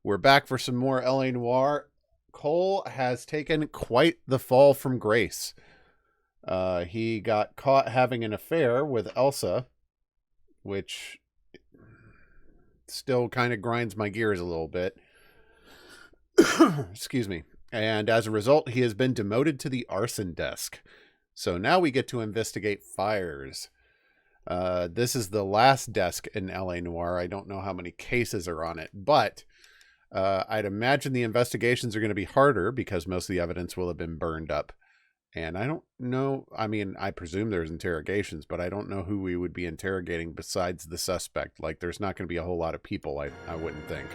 We're back for some more LA Noire. Cole has taken quite the fall from grace. He got caught having an affair with Elsa, which still kind of grinds my gears a little bit. Excuse me. And as a result, he has been demoted to the arson desk. So now we get to investigate fires. This is the last desk in LA Noire. I don't know how many cases are on it, but I'd imagine the investigations are going to be harder because most of the evidence will have been burned up. And I don't know. I mean, I presume there's interrogations, but I don't know who we would be interrogating besides the suspect. Like, there's not going to be a whole lot of people, I wouldn't think.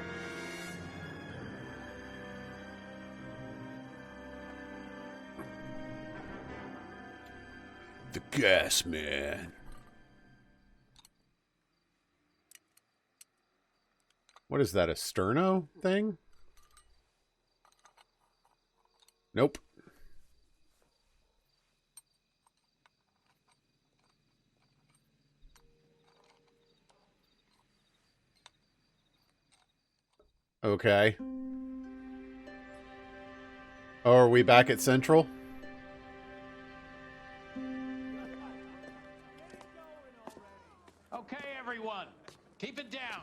The gas man. What is that, a sterno thing? Nope. Okay. Oh, are we back at Central? Okay, everyone. Keep it down.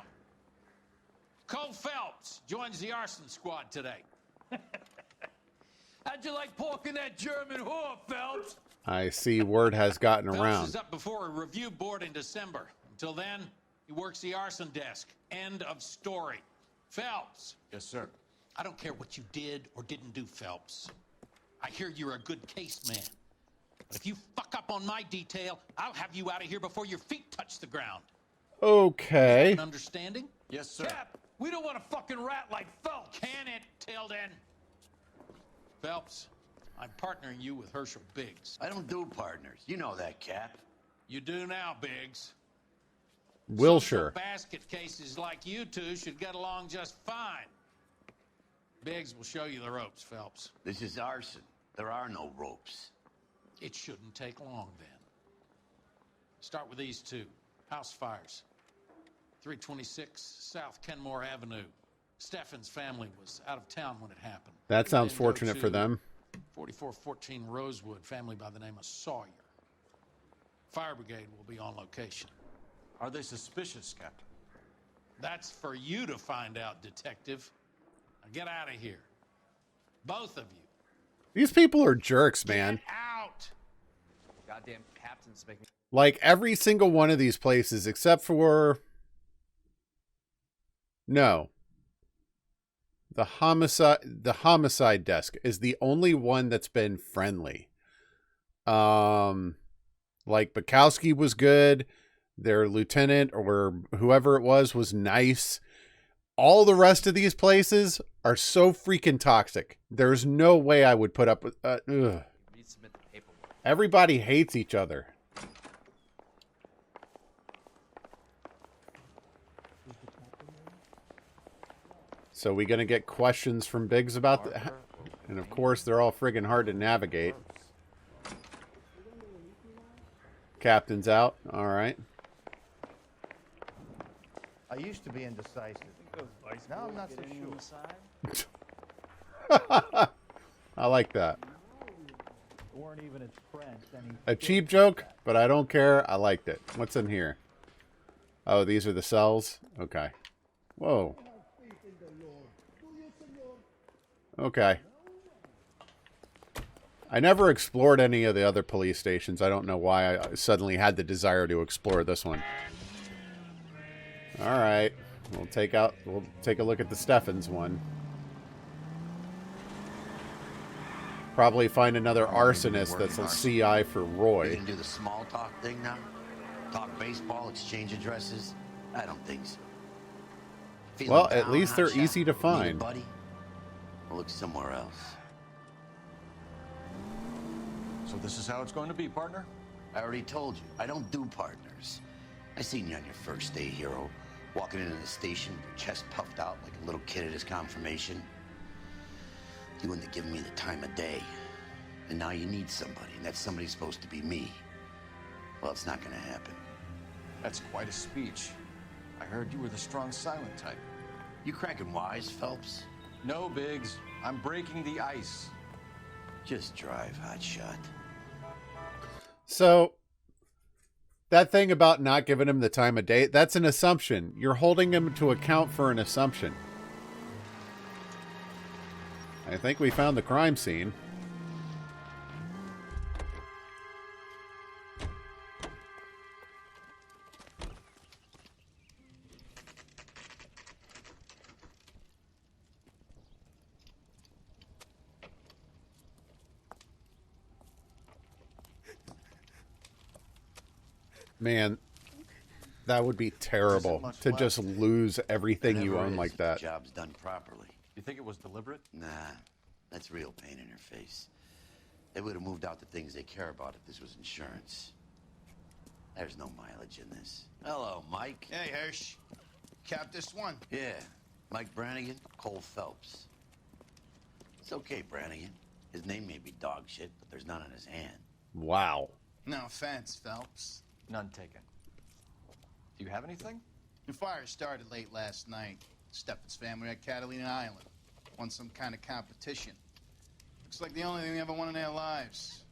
Cole Phelps joins the arson squad today. How'd you like porking that German whore, Phelps? I see word has gotten Phelps around. is up before a review board in December. Until then, he works the arson desk. End of story. Phelps. Yes, sir. I don't care what you did or didn't do, Phelps. I hear you're a good case man. But if you fuck up on my detail, I'll have you out of here before your feet touch the ground. Okay. An understanding? Yes, sir. Cap, we don't want a fucking rat like Phelps. Can it, Tilden? Phelps, I'm partnering you with Herschel Biggs. I don't do partners. You know that, Cap. You do now, Biggs. Wilshire. Social basket cases like you two should get along just fine. Biggs will show you the ropes, Phelps. This is arson. There are no ropes. It shouldn't take long, then. Start with these two. House fires. 326 South Kenmore Avenue. Steffen's family was out of town when it happened. That sounds Then go fortunate to for them. 4414 Rosewood, family by the name of Sawyer. Fire brigade will be on location. Are they suspicious, Captain? That's for you to find out, detective. Now get out of here. Both of you. These people are jerks, man. Get out! Goddamn captain's making. Like every single one of these places, except for... No. The homicide desk is the only one that's been friendly. Like Bukowski was good. Their lieutenant or whoever it was nice. All the rest of these places are so freaking toxic. There's no way I would put up with... Resubmit the paperwork. Everybody hates each other. So we gonna get questions from Biggs about that? And of course, they're all friggin' hard to navigate. Captain's out. All right. I used to be indecisive. Now I'm not so sure. I like that. Weren't even his friends. A cheap joke, but I don't care. I liked it. What's in here? Oh, these are the cells? Okay. Whoa. Okay. I never explored any of the other police stations. I don't know why I suddenly had the desire to explore this one. All right. We'll take a look at the Steffens one. Probably find another arsonist that's a CI for We Roy. can do the small talk thing now? Talk baseball, exchange addresses? I don't think so. Feeling Well, at down, least they're hotshot? easy to Need a find. buddy? I'll look somewhere else. So this is how it's going to be, partner? I already told you, I don't do partners. I seen you on your first day, hero. Walking into the station with your chest puffed out like a little kid at his confirmation. You wouldn't have given me the time of day. And now you need somebody, and that somebody's supposed to be me. Well, it's not gonna happen. That's quite a speech. I heard you were the strong silent type. You cracking wise, Phelps? No, Biggs. I'm breaking the ice. Just drive, hotshot. So, that thing about not giving him the time of day, that's an assumption. You're holding him to account for an assumption. I think we found the crime scene. Man, that would be terrible to just lose everything you own like that. Job's done properly. You think it was deliberate? Nah, that's real pain in her face. They would have moved out the things they care about if this was insurance. There's no mileage in this. Hello, Mike. Hey, Hirsch. Cap this one. Yeah, Mike Brannigan, Cole Phelps. It's okay, Brannigan. His name may be dog shit, but there's none in his hand. Wow. No offense, Phelps. None taken. Do you have anything? The fire started late last night. Steffen's family at Catalina Island. Won some kind of competition. Looks like the only thing they ever won in their lives.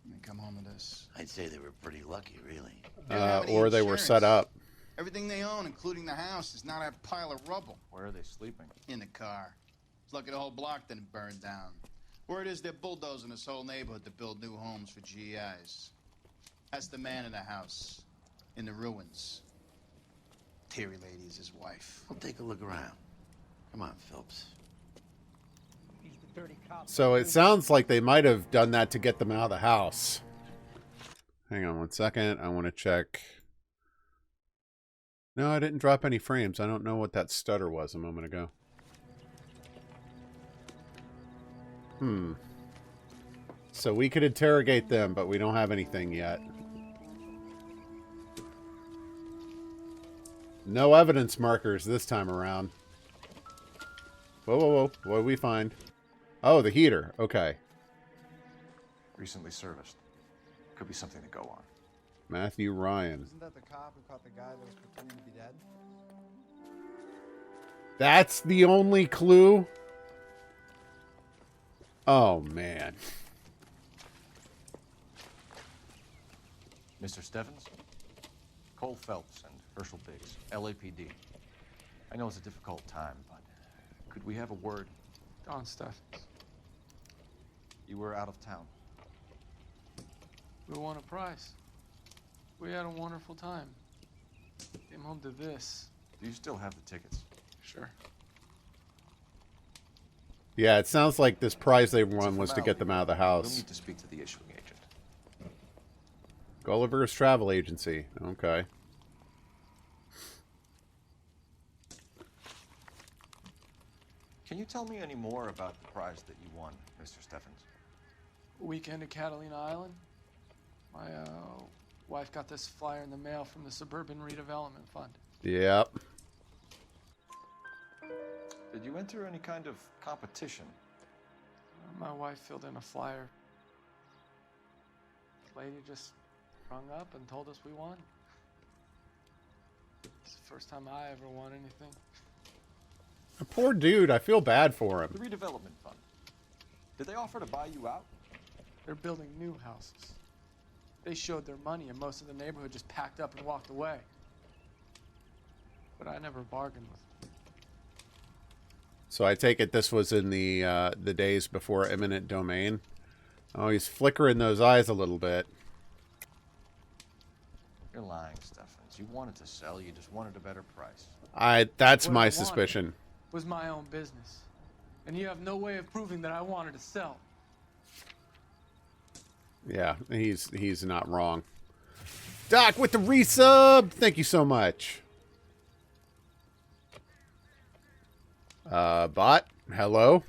And they come home to this. I'd say they were pretty lucky, really. They don't have any Or they were insurance. set up. Everything they own, including the house, is not a pile of rubble. Where are they sleeping? In the car. It's lucky the whole block didn't burn down. Word is they're bulldozing this whole neighborhood to build new homes for GIs. That's the man in the house. In the ruins. Terry lady is his wife. We'll take a look around. Come on, Phelps. So it sounds like they might have done that to get them out of the house. Hang on one second. I want to check. No, I didn't drop any frames. I don't know what that stutter was a moment ago. So we could interrogate them, but we don't have anything yet. No evidence markers this time around. Whoa, whoa, whoa. What do we find? Oh, the heater. Okay. Recently serviced. Could be something to go on. Matthew Ryan. Isn't that the cop who caught the guy that was pretending to be dead? That's the only clue? Oh, man. Mr. Steffens? Cole Phelps and Herschel Biggs, LAPD. I know it's a difficult time, but could we have a word? Don Steffens. You were out of town. We won a prize. We had a wonderful time. Came home to this. Do you still have the tickets? Sure. Yeah, it sounds like this prize they won was to get them out of the We'll house. need to speak to the issuing agent. Gulliver's Travel Agency. Okay. Can you tell me any more about the prize that you won, Mr. Steffens? Weekend at Catalina Island. My wife got this flyer in the mail from the Suburban Redevelopment Fund. Yep. Did you enter any kind of competition? My wife filled in a flyer. The lady just rung up and told us we won. It's the first time I ever won anything. A poor dude. I feel bad for The him. redevelopment fund. Did they offer to buy you out? They're building new houses. They showed their money and most of the neighborhood just packed up and walked away. But I never bargained with them. So I take it this was in the days before eminent domain. Oh, he's flickering those eyes a little bit. You're lying, Steffens. You wanted to sell, you just wanted a better price. That's What I my wanted suspicion. Was my own business. And you have no way of proving that I wanted to sell. Yeah, he's not wrong. Doc with the resub. Thank you so much. Bot, hello.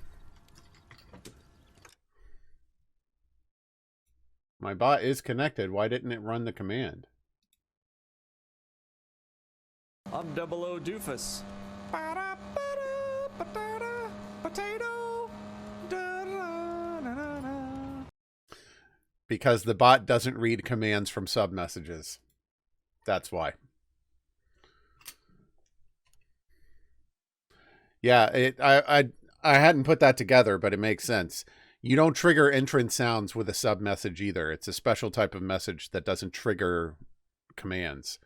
My bot is connected. Why didn't it run the command? I'm Double O Doofus. Potato. Because the bot doesn't read commands from sub messages. That's why. Yeah, I hadn't put that together, but it makes sense. You don't trigger entrance sounds with a sub message either. It's a special type of message that doesn't trigger commands.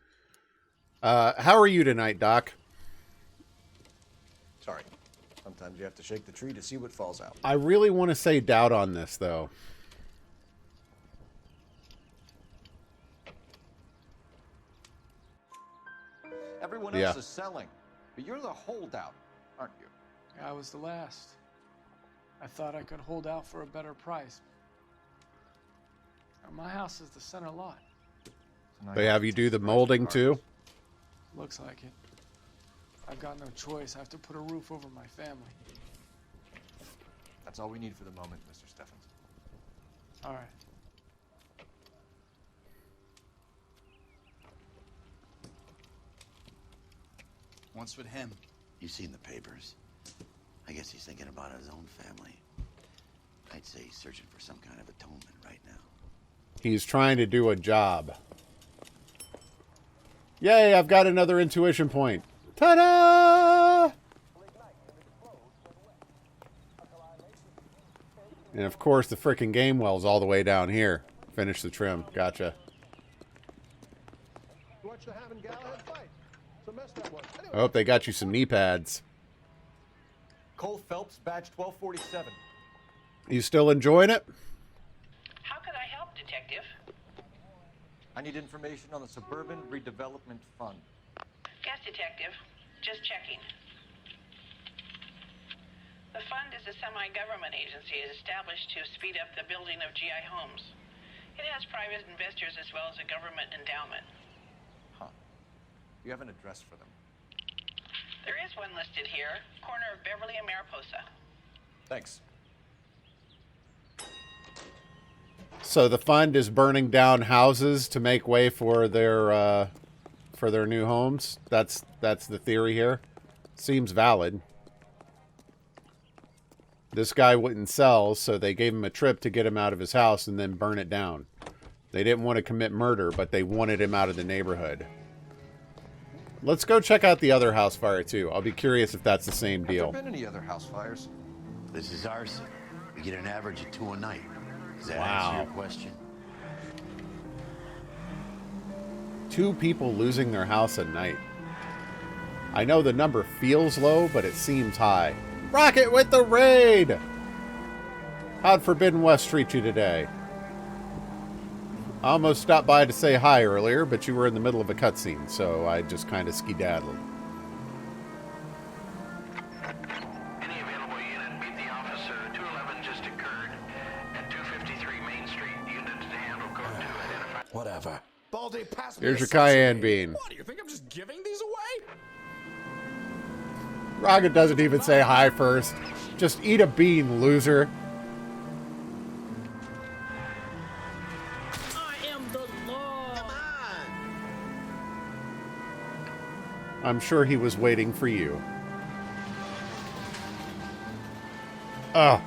How are you tonight, Doc? Sorry. Sometimes you have to shake the tree to see what falls out. I really want to say doubt on this, though. Everyone else is selling, but you're the holdout, aren't you? I was the last. I thought I could hold out for a better price. Now, my house is the center lot. They have you do the molding too? Looks like it. I've got no choice. I have to put a roof over my family. That's all we need for the moment, Mr. Steffens. All right. What's with him? You've seen the papers. I guess he's thinking about his own family. I'd say he's searching for some kind of atonement right now. He's trying to do a job. Yay, I've got another intuition point. Ta-da! And of course, the frickin' game well's all the way down here. Finish the trim. Gotcha. I hope they got you some knee pads. Cole Phelps, badge 1247. You still enjoying it? How can I help, Detective? I need information on the Suburban Redevelopment Fund. Yes, Detective. Just checking. The fund is a semi-government agency established to speed up the building of GI homes. It has private investors as well as a government endowment. Huh. You have an address for them? There is one listed here, corner of Beverly and Mariposa. Thanks. So the fund is burning down houses to make way for their new homes. That's the theory here. Seems valid. This guy wouldn't sell, so they gave him a trip to get him out of his house and then burn it down. They didn't want to commit murder, but they wanted him out of the neighborhood. Let's go check out the other house fire, too. I'll be curious if that's the same deal. Have there been any other house fires? This is Arson. We get an average of 2 a night. Does that Wow. answer your question? 2 people losing their house a night. I know the number feels low, but it seems high. Rocket with the raid! How'd Forbidden West treat you today? I almost stopped by to say hi earlier, but you were in the middle of a cutscene, so I just kind of skedaddled. Any available unit, meet the officer. 211 just occurred at 253 Main Street. Unit to handle code 2 identified. Whatever. Baldy, pass me Here's a your sesame. cayenne bean. What, do you think I'm just giving these away? Rocket doesn't even say hi first. Just eat a bean, loser. I am the law. Come on. I'm sure he was waiting for you. Ugh.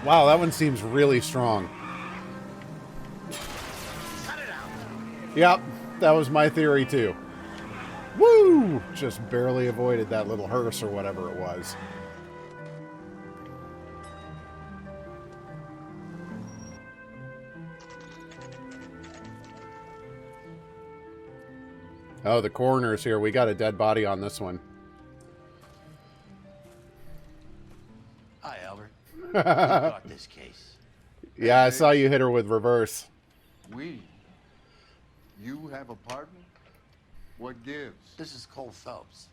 Wow, that one seems really strong. Yep, that was my theory too. Woo! Just barely avoided that little hearse or whatever it was. Oh, the coroner's here. We got a dead body on this one. Hi, Albert. You got this case. Yeah, I saw you hit her with reverse. You have a partner? What gives? This is Cole Phelps.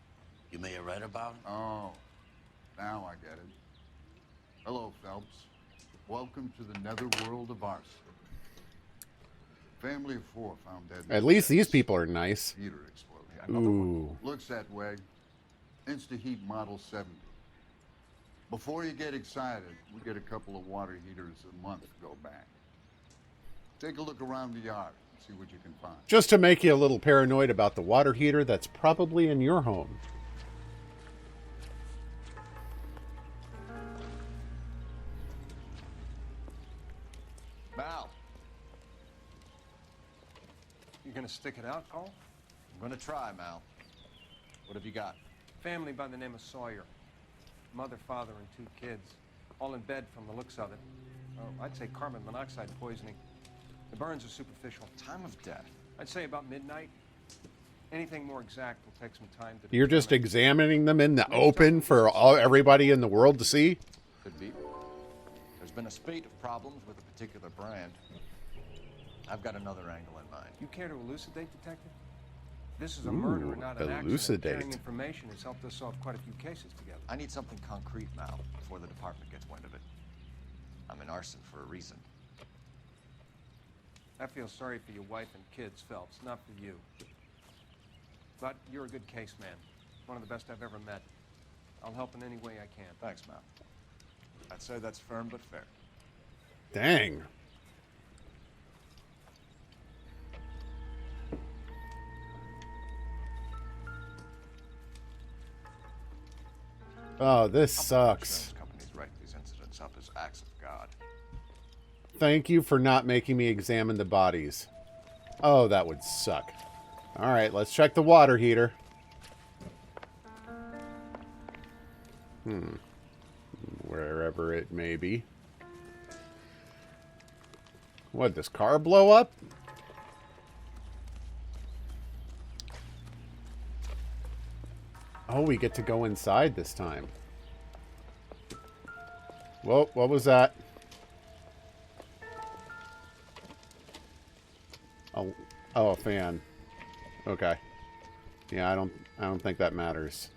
You may have read about him. Oh, now I get it. Hello, Phelps. Welcome to the netherworld of Arson. Family of 4 found dead. At least these people are nice. Heater explosion. Ooh. Looks that way. Insta-Heat Model 70. Before you get excited, we get a couple of water heaters a month to go back. Take a look around the yard and see what you can find. Just to make you a little paranoid about the water heater that's probably in your home. Mal. You gonna stick it out, Cole? I'm gonna try, Mal. What have you got? Family by the name of Sawyer. Mother, father, and 2 kids. All in bed from the looks of it. Oh, I'd say carbon monoxide poisoning. The burns are superficial. Time of death? I'd say about midnight. Anything more exact will take some time to You're just determine. examining them in the open for everybody in the world to see? Could be. There's been a spate of problems with a particular brand. I've got another angle in mind. You care to elucidate, Detective? This is a murder and not an accident. Elucidate. Sharing information has helped us solve quite a few cases together. I need something concrete, Mal, before the department gets wind of it. I'm in arson for a reason. I feel sorry for your wife and kids, Phelps, not for you. But you're a good case man. One of the best I've ever met. I'll help in any way I can. Thanks, Mal. I'd say that's firm but fair. Dang. Oh, this sucks. Companies write these incidents up as acts of God. Thank you for not making me examine the bodies. Oh, that would suck. All right, let's check the water heater. Wherever it may be. What, this car blow up? Oh, we get to go inside this time. Whoa, what was that? Oh, a fan. Okay. Yeah, I don't think that matters.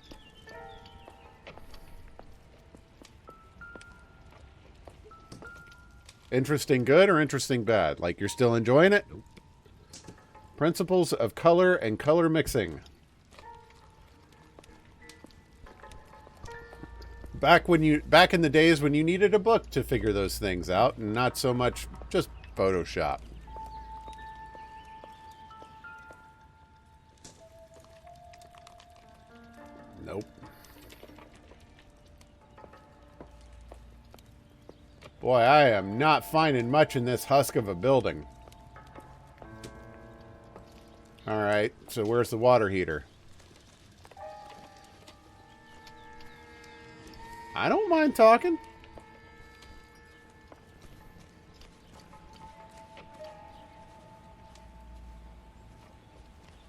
Interesting good or interesting bad? Like you're still enjoying it? Principles of color and color mixing. Back in the days when you needed a book to figure those things out and not so much just Photoshop. Nope. Boy, I am not finding much in this husk of a building. Alright, so where's the water heater? I don't mind talking.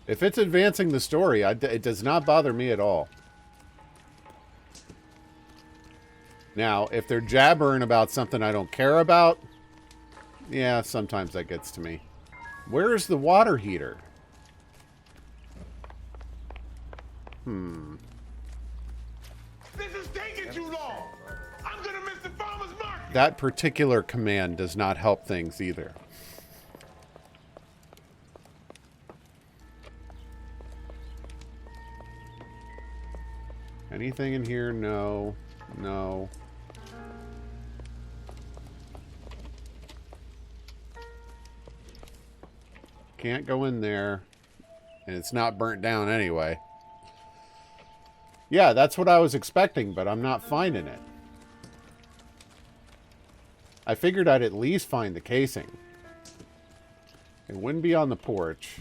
If it's advancing the story, it does not bother me at all. Now, if they're jabbering about something I don't care about, yeah, sometimes that gets to me. Where's the water heater? This is taking too long. I'm gonna miss the farmer's market. That particular command does not help things either. Anything in here? No. No. Can't go in there. And it's not burnt down anyway. Yeah, that's what I was expecting, but I'm not finding it. I figured I'd at least find the casing. It wouldn't be on the porch.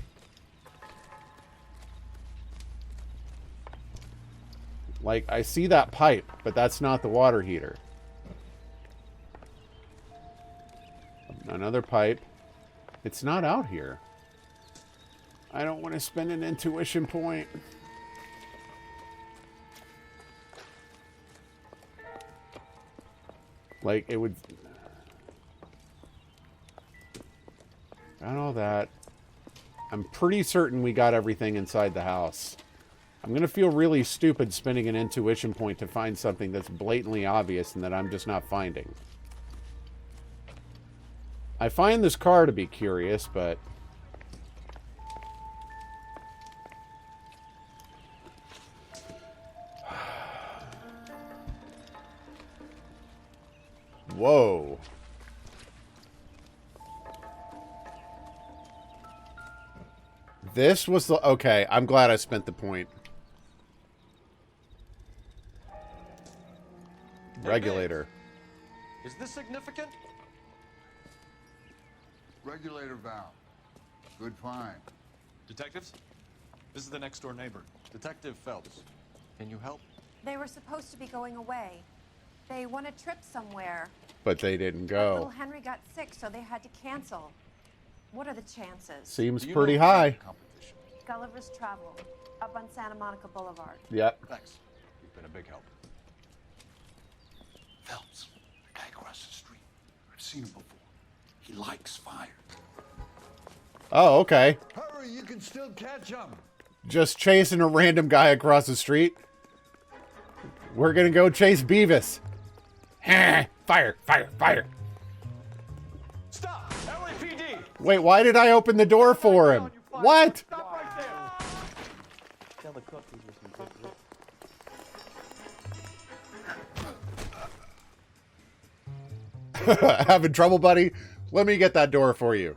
Like, I see that pipe, but that's not the water heater. Another pipe. It's not out here. I don't want to spend an intuition point. Like, it would... Got all that. I'm pretty certain we got everything inside the house. I'm going to feel really stupid spending an intuition point to find something that's blatantly obvious and that I'm just not finding. I find this car to be curious, but... Whoa. This was the... Okay, I'm glad I spent the point. Regulator. Is this significant? Regulator valve. Good find. Detectives? This is the next door neighbor, Detective Phelps. Can you help? They were supposed to be going away. They won a trip somewhere. But they didn't But little go. Henry got sick, so they had to cancel. What are the chances? Seems pretty high. Gulliver's Travel, up on Santa Monica Boulevard. Yep. Thanks. You've been a big help. Phelps, the guy across the street. I've seen him before. He likes fire. Oh, okay. Hurry, you can still catch him. Just chasing a random guy across the street. We're gonna go chase Beavis. Fire, fire, fire. Stop! LAPD! Wait, why did I open the door for him? What? Stop right there! Tell the cook these are some good looks. Having trouble, buddy? Let me get that door for you.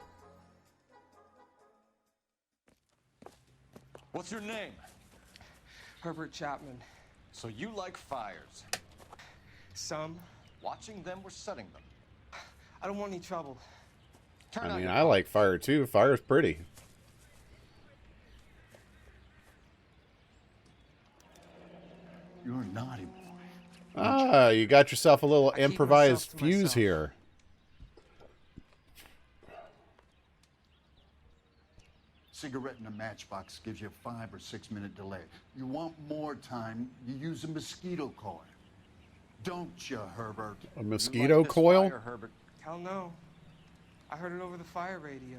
What's your name? Herbert Chapman. So you like fires. Some. Watching them or setting them? I don't want any trouble. I mean, I like fire too. Fire's pretty. You're a naughty boy. Ah, you got yourself a little I keep improvised myself to fuse myself. here. Cigarette in a matchbox gives you a 5 or 6 minute delay. You want more time, you use a mosquito coil. Don't you, Herbert? A mosquito coil? Fire, Herbert. Hell no. I heard it over the fire radio.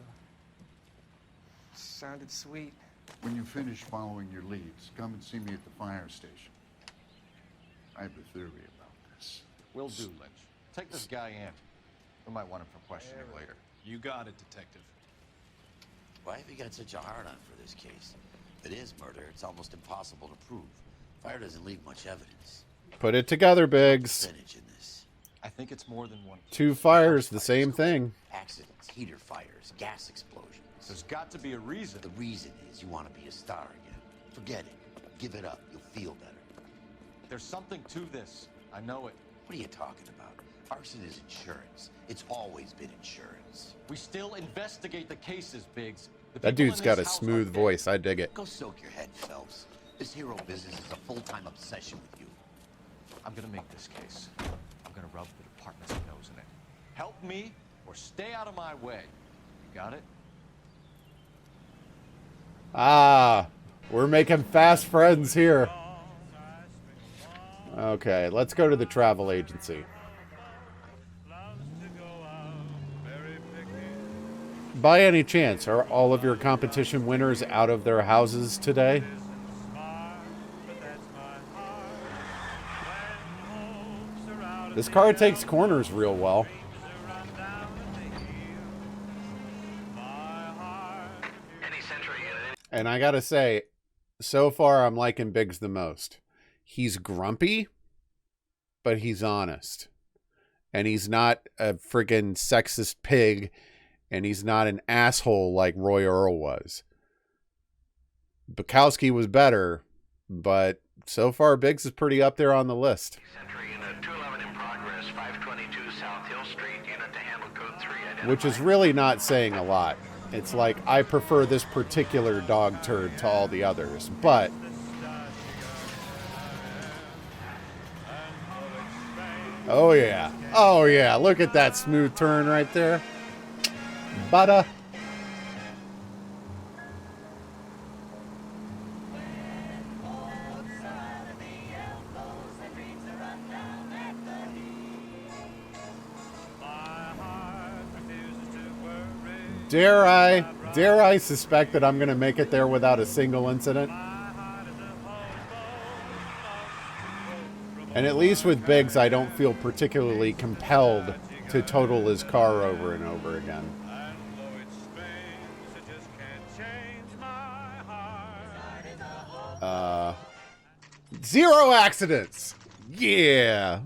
Sounded sweet. When you finish following your leads, come and see me at the fire station. I have a theory about this. Will do, Lynch. Take this guy in. We might want him for questioning later. You got it, Detective. Why have you got such a hard-on for this case? If it is murder, it's almost impossible to prove. Fire doesn't leave much evidence. Put it together, Biggs. Percentage in this. I think it's more than one. Two fires, the same thing. Accidents, heater fires, gas explosions. There's got to be a reason. The reason is you want to be a star again. Forget it. Give it up. You'll feel better. There's something to this. I know it. What are you talking about? Arson is insurance. It's always been insurance. We still investigate the cases, Biggs. The That people dude's in got this a house smooth are dead. voice. I dig it. Go soak your head, Phelps. This hero business is a full-time obsession with you. I'm gonna make this case. I'm gonna rub the department's nose in it. Help me or stay out of my way. You got it? Ah, we're making fast friends here. Okay, let's go to the travel agency. By any chance, are all of your competition winners out of their houses today? This car takes corners real well. And I gotta say, so far I'm liking Biggs the most. He's grumpy, but he's honest. And he's not a friggin' sexist pig, and he's not an asshole like Roy Earl was. Bukowski was better, but so far Biggs is pretty up there on the list. Which is really not saying a lot. It's like, I prefer this particular dog turd to all the others, but... Oh yeah. Oh yeah, look at that smooth turn right there. Butter. Dare I suspect that I'm going to make it there without a single incident? And at least with Biggs, I don't feel particularly compelled to total his car over and over again. Zero accidents! Yeah!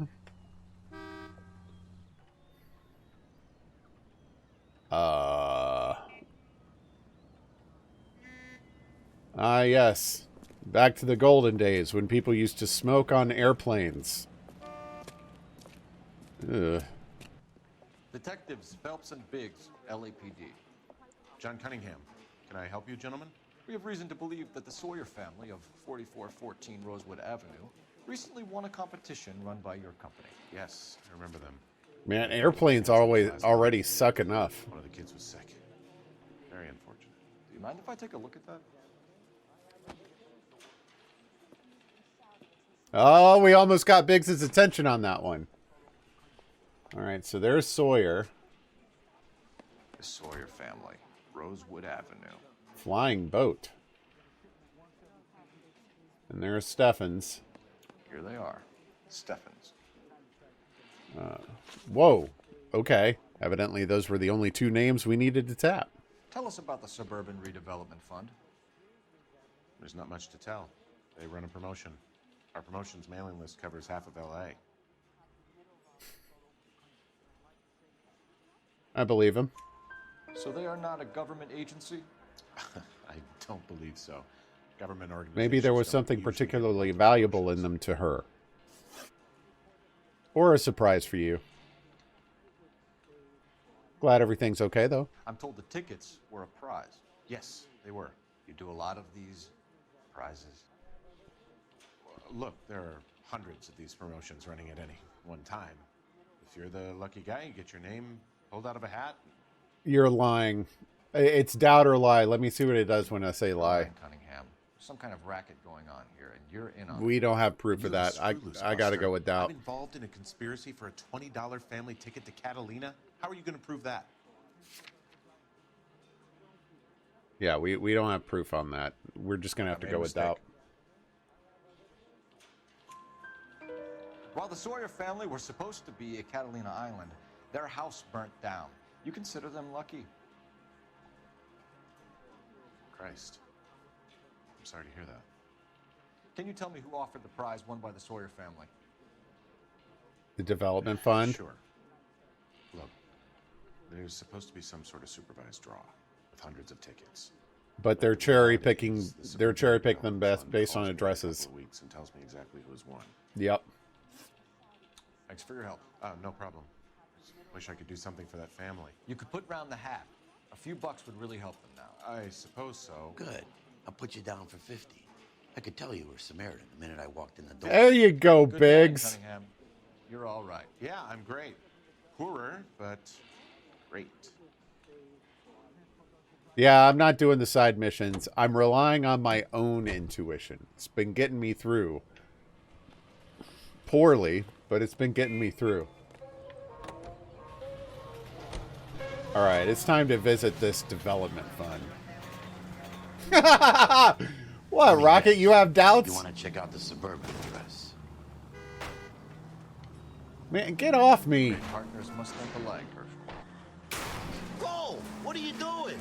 Yes. Back to the golden days when people used to smoke on airplanes. Ugh. Detectives Phelps and Biggs, LAPD. John Cunningham. Can I help you, gentlemen? We have reason to believe that the Sawyer family of 4414 Rosewood Avenue recently won a competition run by your company. Yes, I remember them. Man, airplanes already suck enough. One of the kids was sick. Very unfortunate. Do you mind if I take a look at that? Oh, we almost got Biggs' attention on that one. All right, so there's Sawyer. The Sawyer family, Rosewood Avenue. Flying boat. And there's Steffens. Here they are, Steffens. Whoa. Okay. Evidently, those were the only two names we needed to tap. Tell us about the Suburban Redevelopment Fund. There's not much to tell. They run a promotion. Our promotion's mailing list covers half of L.A. I believe him. So they are not a government agency? I don't believe so. Government organizations. Maybe there was something particularly valuable in them to her. Or a surprise for you. Glad everything's okay, though. I'm told the tickets were a prize. Yes, they were. You do a lot of these prizes. Look, there are hundreds of these promotions running at any one time. If you're the lucky guy, you get your name pulled out of a hat. You're lying. It's doubt or lie. Let me see what it does when I say lie. Cunningham, some kind of racket going on here, and you're in on it. We don't have proof of that. I got to go with doubt. I'm involved in a conspiracy for a $20 family ticket to Catalina. How are you going to prove that? Yeah, we don't have proof on that. We're just going to have to go with doubt. While the Sawyer family were supposed to be at Catalina Island, their house burnt down. You consider them lucky? Christ. I'm sorry to hear that. Can you tell me who offered the prize won by the Sawyer family? The development fund? Sure. Look, there's supposed to be some sort of supervised draw with hundreds of tickets. But they're cherry picking them based on addresses. Weeks and tells me exactly who's won. Yep. Thanks for your help. No problem. Wish I could do something for that family. You could put round the hat. A few bucks would really help them now. I suppose so. Good. I'll put you down for 50. I could tell you were Samaritan the minute I walked in the door. There you go, Good Biggs. Man, Cunningham. You're all right. Yeah, I'm great. Poorer, but great. Yeah, I'm not doing the side missions. I'm relying on my own intuition. It's been getting me through. Poorly, but it's been getting me through. All right, it's time to visit this development fund. What, Rocket? You have doubts? You want to check out the Suburban address? Man, get off me. Partners must think alike, Herschel. Whoa! What are you doing?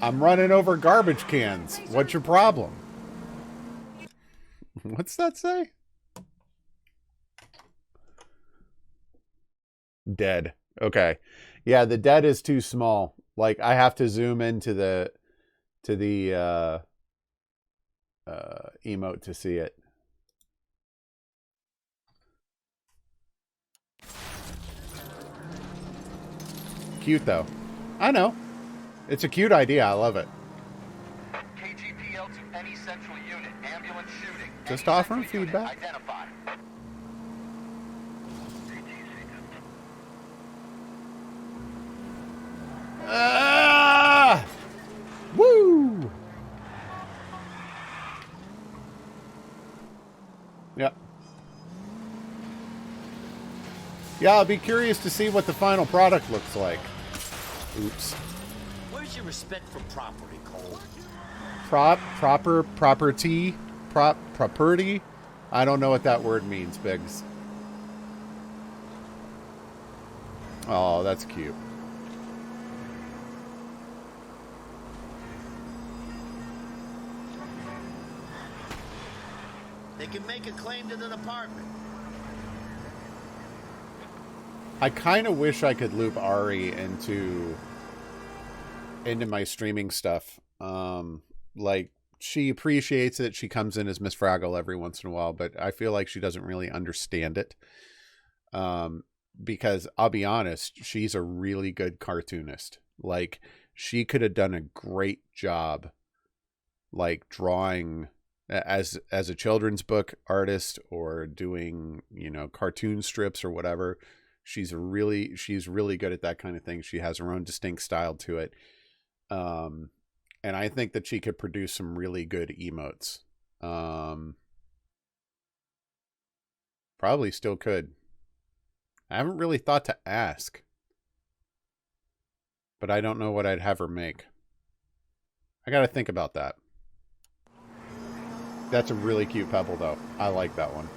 I'm running over garbage cans. What's your problem? What's that say? Dead. Okay. Yeah, the dead is too small. Like, I have to zoom into the emote to see it. Cute though. I know. It's a cute idea. I love it. KGPL to any central unit. Ambulance shooting. Just offering feedback. Identified. Ah! Woo! Yep. Yeah, I'll be curious to see what the final product looks like. Oops. Where's your respect for property, Cole? Property? I don't know what that word means, Biggs. Oh, that's cute. They can make a claim to the department. I kind of wish I could loop Ari into my streaming stuff. Like, she appreciates it. She comes in as Miss Fraggle every once in a while, but I feel like she doesn't really understand it. Because I'll be honest, she's a really good cartoonist. Like, she could have done a great job like drawing as a children's book artist or doing, you know, cartoon strips or whatever. She's really good at that kind of thing. She has her own distinct style to it. And I think that she could produce some really good emotes. Probably still could. I haven't really thought to ask, but I don't know what I'd have her make. I got to think about that. That's a really cute pebble, though. I like that one.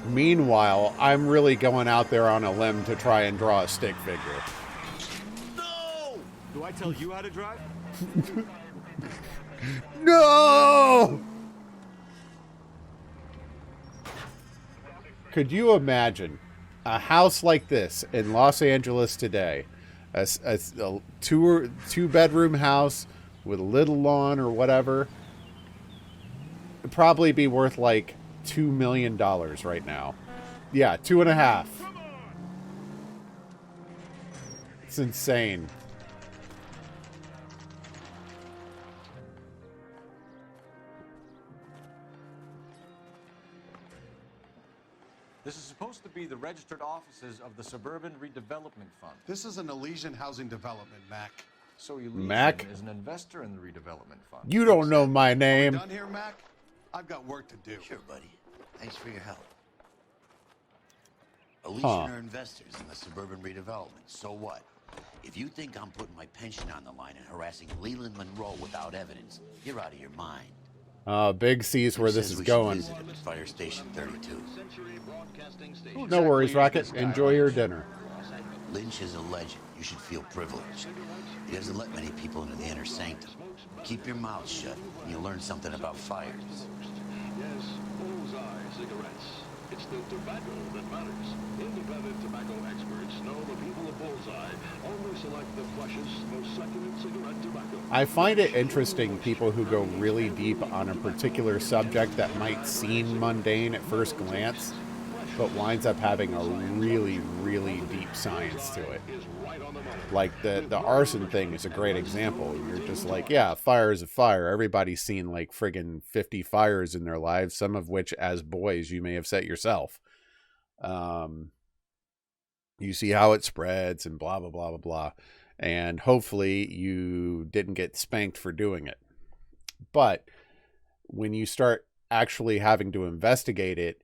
Meanwhile, I'm really going out there on a limb to try and draw a stick figure. No! Do I tell you how to drive? No! Could you imagine a house like this in Los Angeles today? A two-bedroom house with a little lawn or whatever. It'd probably be worth like $2 million right now. Yeah, 2.5. It's insane. This is supposed to be the registered offices of the Suburban Redevelopment Fund. This is an Elysian housing development, Mac. So Elysian Mac? is an investor in the redevelopment fund. You don't know my name. Done here, Mac? I've got work to do. Sure, buddy. Thanks for your help. Elysian are investors in the suburban redevelopment. So what? If you think I'm putting my pension on the line and harassing Leland Monroe without evidence, you're out of your mind. Big C's where this is going. Visit him at Fire Station 32. No worries, Rocket. Enjoy your dinner. Lynch is a legend. You should feel privileged. He doesn't let many people into the inner sanctum. Keep your mouth shut, and you'll learn something about fires. Yes, Bullseye cigarettes. It's the tobacco that matters. Independent tobacco experts know the people of Bullseye only select the freshest, most succulent cigarette tobacco. I find it interesting people who go really deep on a particular subject that might seem mundane at first glance, but winds up having a really, really deep science to it. Like the arson thing is a great example. You're just like, yeah, fire is a fire. Everybody's seen like friggin' 50 fires in their lives, some of which as boys you may have set yourself. You see how it spreads and blah, blah, blah, blah, blah. And hopefully you didn't get spanked for doing it. But when you start actually having to investigate it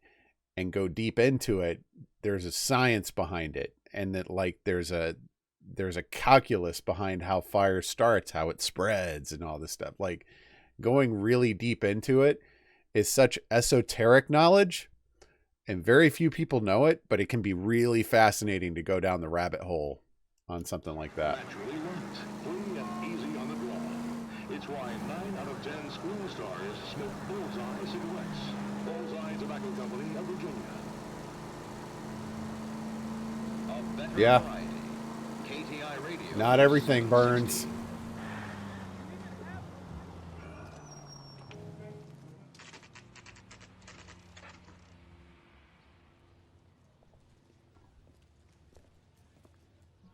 and go deep into it, there's a science behind it. And that like there's a calculus behind how fire starts, how it spreads and all this stuff. Like going really deep into it is such esoteric knowledge and very few people know it, but it can be really fascinating to go down the rabbit hole on something like that. Naturally light, free and easy on the draw. It's why 9 out of 10 school stars smoke Bullseye cigarettes. Bullseye Tobacco Company of Virginia. A better Yeah. variety. KTI Radio. Not everything burns.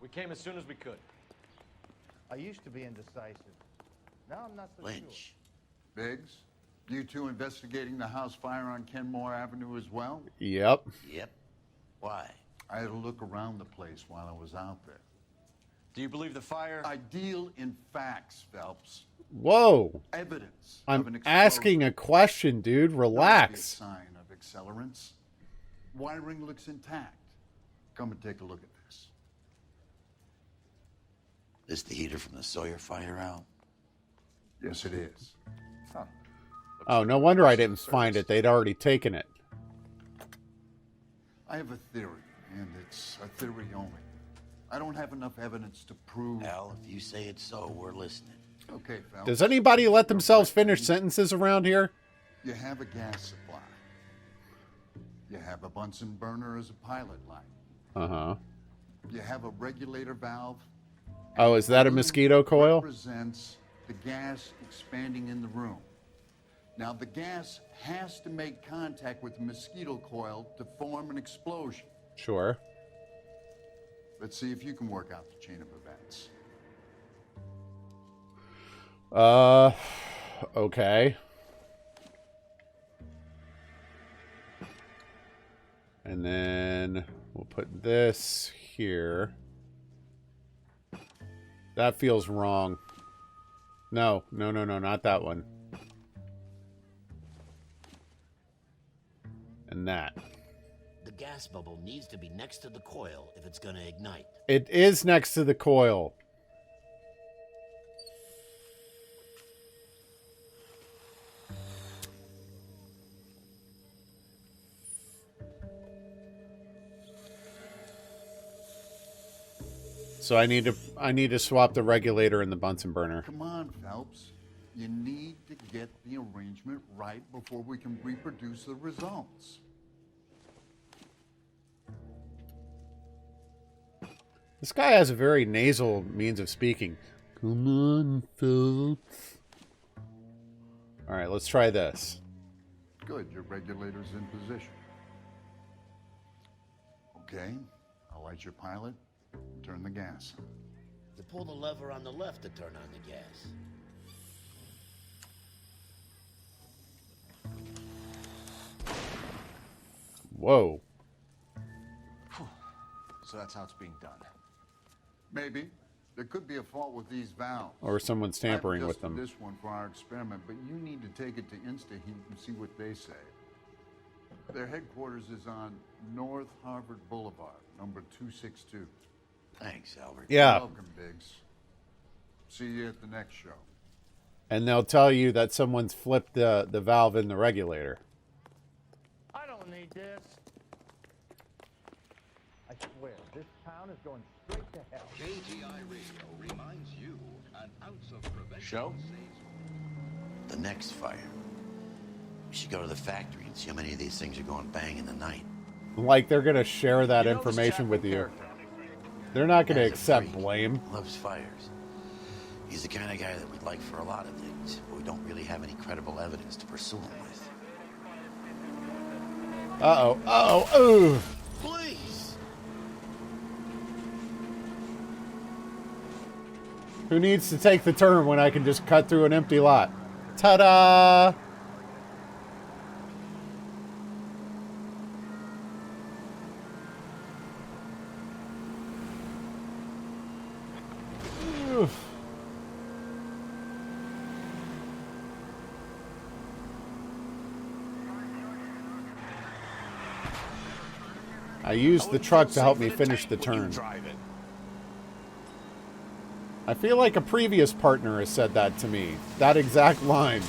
We came as soon as we could. I used to be indecisive. Now I'm not so Lynch. Biggs, you two investigating the house fire on Kenmore Avenue as well? Yep. Yep. Why? I had a look around the place while I was out there. Do you believe the fire? I deal in facts, Phelps. Whoa. Evidence of I'm an asking a question, dude. Relax. Sign of accelerants. Wiring looks intact. Come and take a look at this. This the heater from the Sawyer fire out? Yes, it is. Huh. Oh, no wonder I didn't find it. They'd already taken it. I have a theory, and it's a theory only. I don't have enough evidence to prove... Al, if you say it's so, we're listening. Okay, Phelps. Does anybody let themselves finish sentences around here? You have a gas supply. You have a Bunsen burner as a pilot light. Uh-huh. You have a regulator valve. Oh, is that a mosquito coil? Represents the gas expanding in the room. Now, the gas has to make contact with the mosquito coil to form an explosion. Sure. Let's see if you can work out the chain of events. Okay. And then we'll put this here. That feels wrong. No, not that one. And that. The gas bubble needs to be next to the coil if it's going to ignite. It is next to the coil. So I need to swap the regulator and the Bunsen burner. Come on, Phelps. You need to get the arrangement right before we can reproduce the results. This guy has a very nasal means of speaking. Come on, Phelps. All right, let's try this. Good, your regulator's in position. Okay, I'll light your pilot. Turn the gas. You pull the lever on the left to turn on the gas. Whoa. So that's how it's being done. Maybe. There could be a fault with these valves. Or someone's tampering I've with adjusted them. this one for our experiment, but you need to take it to InstaHeat and see what they say. Their headquarters is on North Harvard Boulevard, number 262. Thanks, Albert. Yeah. You're welcome, Biggs. See you at the next show. And they'll tell you that someone's flipped the valve in the regulator. I don't need this. I swear, this town is going straight to hell. KGI Radio reminds you an ounce of prevention. Show? The next fire. We should go to the factory and see how many of these things are going bang in the night. Like they're going to share that You know this information with Chaplin you. character? They're not going to Guy's a accept freak. blame. Loves fires. He's the kind of guy that we'd like for a lot of things, but we don't really have any credible evidence to pursue him with. Uh-oh. Uh-oh. Ooh. Please! Who needs to take the turn when I can just cut through an empty lot? Ta-da! Oof. I used the truck to help me finish the turn. I feel like a previous partner has said that to me. That exact line.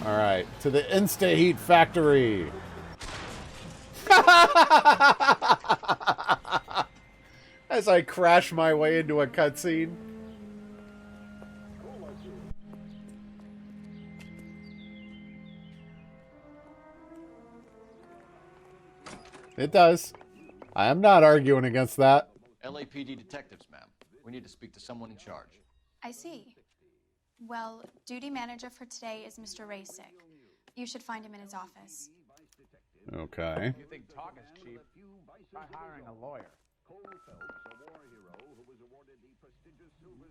Alright, to the InstaHeat factory. As I crash my way into a cutscene. It does. I am not arguing against that. LAPD detectives, ma'am. We need to speak to someone in charge. I see. Well, duty manager for today is Mr. Rasick. You should find him in his office. Okay. You think talk is cheap? Try hiring a lawyer.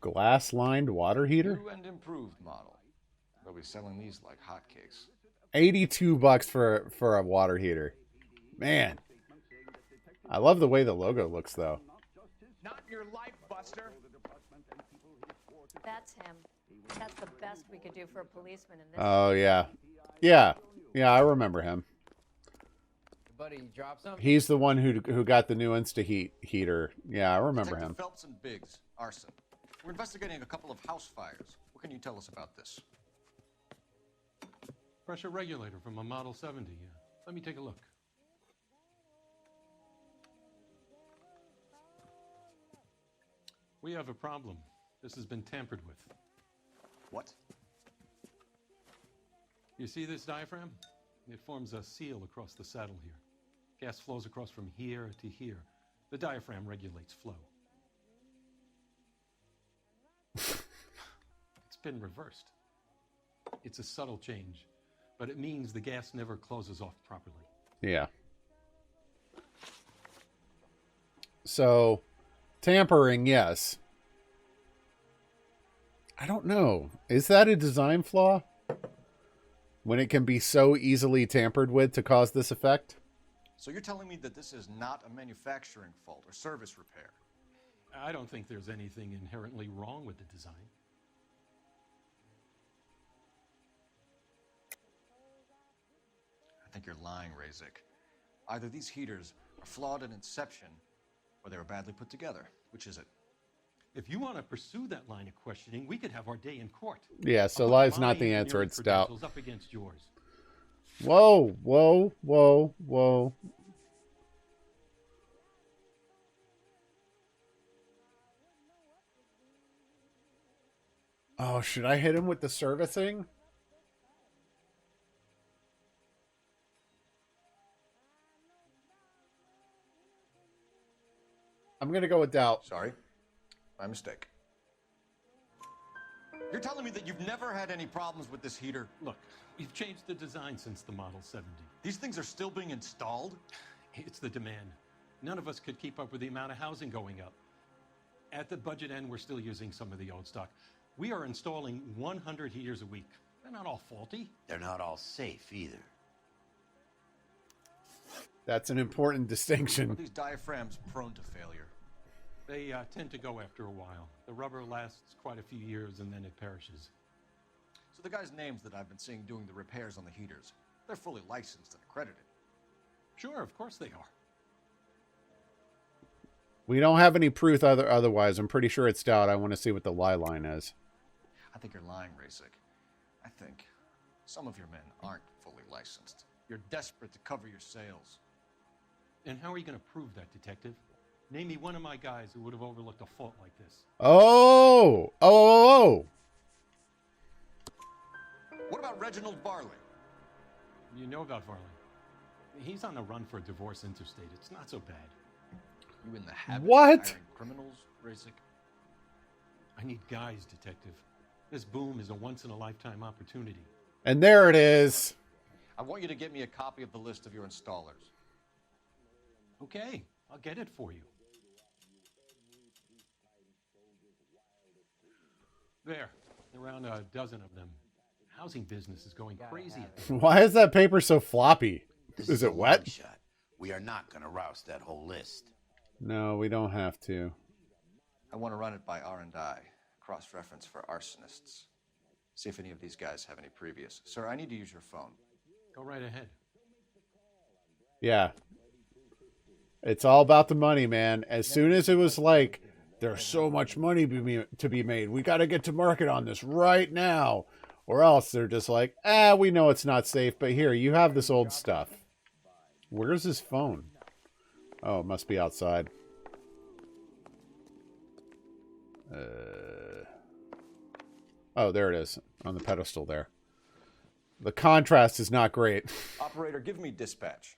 Glass-lined water heater? New and improved model. They'll be selling these like hotcakes. $82 for a water heater. Man. I love the way the logo looks, though. Not your life, Buster. That's him. That's the best we could do for a policeman in this. Oh, yeah. Yeah. Yeah, I remember him. Buddy, drop something. He's the one who got the new InstaHeat heater. Yeah, I remember Detective him. Phelps and Biggs, Arson. We're investigating a couple of house fires. What can you tell us about this? Pressure regulator from a Model 70. Let me take a look. We have a problem. This has been tampered with. What? You see this diaphragm? It forms a seal across the saddle here. Gas flows across from here to here. The diaphragm regulates flow. It's It's been reversed. It's a subtle change, but it means the gas never closes off properly. Yeah. So, tampering, yes. I don't know. Is that a design flaw? When it can be so easily tampered with to cause this effect? So you're telling me that this is not a manufacturing fault or service repair? I don't think there's anything inherently wrong with the design. I think you're lying, Razik. Either these heaters are flawed at inception, or they were badly put together. Which is it? If you want to pursue that line of questioning, we could have our day in court. Yeah, so I'll put lie's my not the answer, engineering it's doubt. credentials up against yours. Whoa, whoa, whoa, whoa. Oh, should I hit him with the servicing? I'm going to go with doubt. Sorry. My mistake. You're telling me that you've never had any problems with this heater? Look, we've changed the design since the Model 70. These things are still being installed? It's the demand. None of us could keep up with the amount of housing going up. At the budget end, we're still using some of the old stock. We are installing 100 heaters a week. They're not all faulty. They're not all safe either. That's an important distinction. Are these diaphragms prone to failure? They tend to go after a while. The rubber lasts quite a few years and then it perishes. So the guys' names that I've been seeing doing the repairs on the heaters, they're fully licensed and accredited. Sure, of course they are. We don't have any proof otherwise. I'm pretty sure it's doubt. I want to see what the lie line is. I think you're lying, Razik. I think some of your men aren't fully licensed. You're desperate to cover your sales. And how are you going to prove that, Detective? Name me one of my guys who would have overlooked a fault like this. Oh! What about Reginald Varley? You know about Varley. He's on the run for a divorce interstate. It's not so bad. You in the habit What? of hiring criminals, Razik? I need guys, Detective. This boom is a once-in-a-lifetime opportunity. And there it is. I want you to get me a copy of the list of your installers. Okay, I'll get it for you. There, around a dozen of them. Housing business is going crazy. Why is that paper so floppy? Is it wet? Shot. We are not going to rouse that whole list. No, we don't have to. I want to run it by R&I, cross-reference for arsonists. See if any of these guys have any previous. Sir, I need to use your phone. Go right ahead. Yeah. It's all about the money, man. As soon as it was like, there's so much money to be made. We got to get to market on this right now. Or else they're just like, we know it's not safe, but here, you have this old stuff. Where's his phone? Oh, it must be outside. Oh, there it is. On the pedestal there. The contrast is not great. Operator, give me dispatch.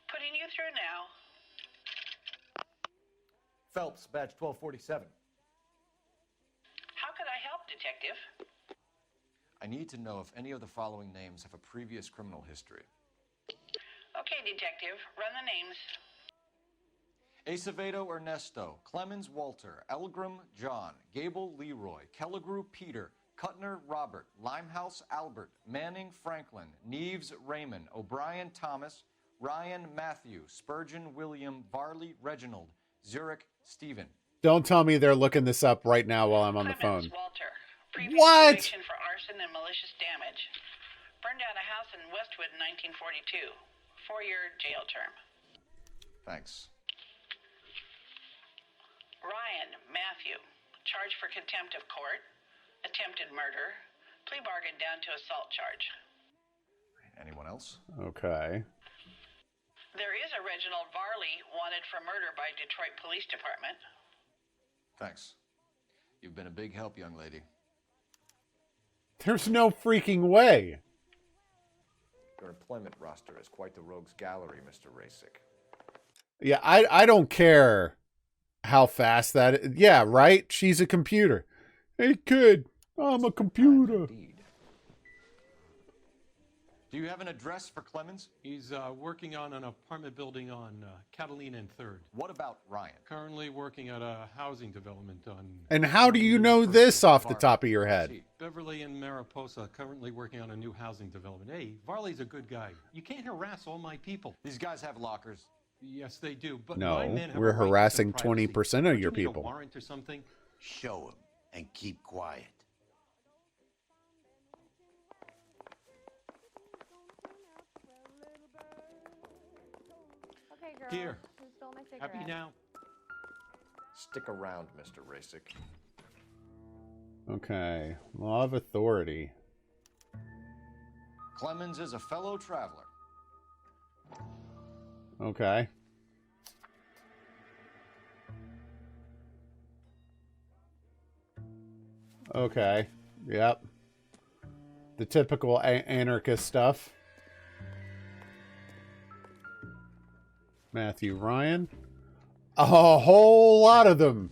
Putting you through now. Phelps, badge 1247. How could I help, Detective? I need to know if any of the following names have a previous criminal history. Okay, Detective. Run the names. Acevedo Ernesto, Clemens Walter, Elgram John, Gable Leroy, Kelligrew Peter, Cutner Robert, Limehouse Albert, Manning Franklin, Neves Raymond, O'Brien Thomas, Ryan Matthew, Spurgeon William, Varley Reginald, Zurich Stephen. Don't tell me they're looking this up right now while I'm on the phone. Walter. Previous What? conviction for arson and malicious damage. Burned down a house in Westwood in 1942. 4-year jail term. Thanks. Ryan Matthew. Charged for contempt of court. Attempted murder. Plea bargain down to assault charge. Anyone else? Okay. There is a Reginald Varley wanted for murder by Detroit Police Department. Thanks. You've been a big help, young lady. There's no freaking way. Your employment roster is quite the rogues gallery, Mr. Razik. Yeah, I don't care how fast that... Yeah, right? She's a computer. Hey, kid, I'm a computer. Do you have an address for Clemens? He's working on an apartment building on Catalina and 3rd. What about Ryan? Currently working at a housing development on... And how do you know this off the top of your head? Beverly and Mariposa, currently working on a new housing development. Hey, Varley's a good guy. You can't harass all my people. These guys have lockers. Yes, they do. But No, my men have we're a right to harassing some privacy. 20% of Don't your you need a people. warrant or something? Show him and keep quiet. Okay, girl. Here. Who stole my cigarette? Happy now? Stick around, Mr. Rasick. Okay. Law of authority. Clemens is a fellow traveler. Okay. Okay. Yep. The typical anarchist stuff. Matthew Ryan. A whole lot of them.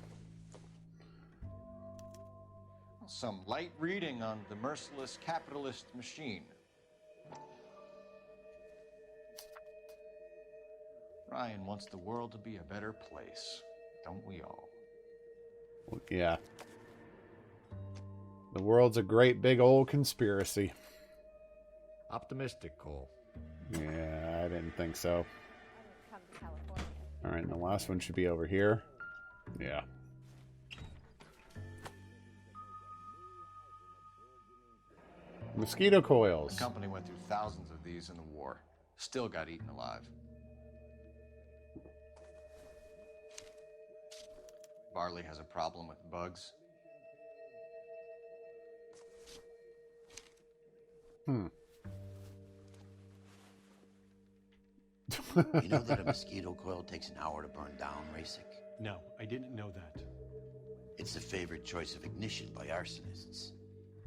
Some light reading on the merciless capitalist machine. Ryan wants the world to be a better place, don't we all? Yeah. The world's a great big old conspiracy. Optimistic, Cole. Yeah, I didn't think so. All right, and the last one should be over here. Yeah. Mosquito coils. The company went through thousands of these in the war. Still got eaten alive. Varley has a problem with bugs. You know that a mosquito coil takes an hour to burn down, Rasick? No, I didn't know that. It's the favorite choice of ignition by arsonists.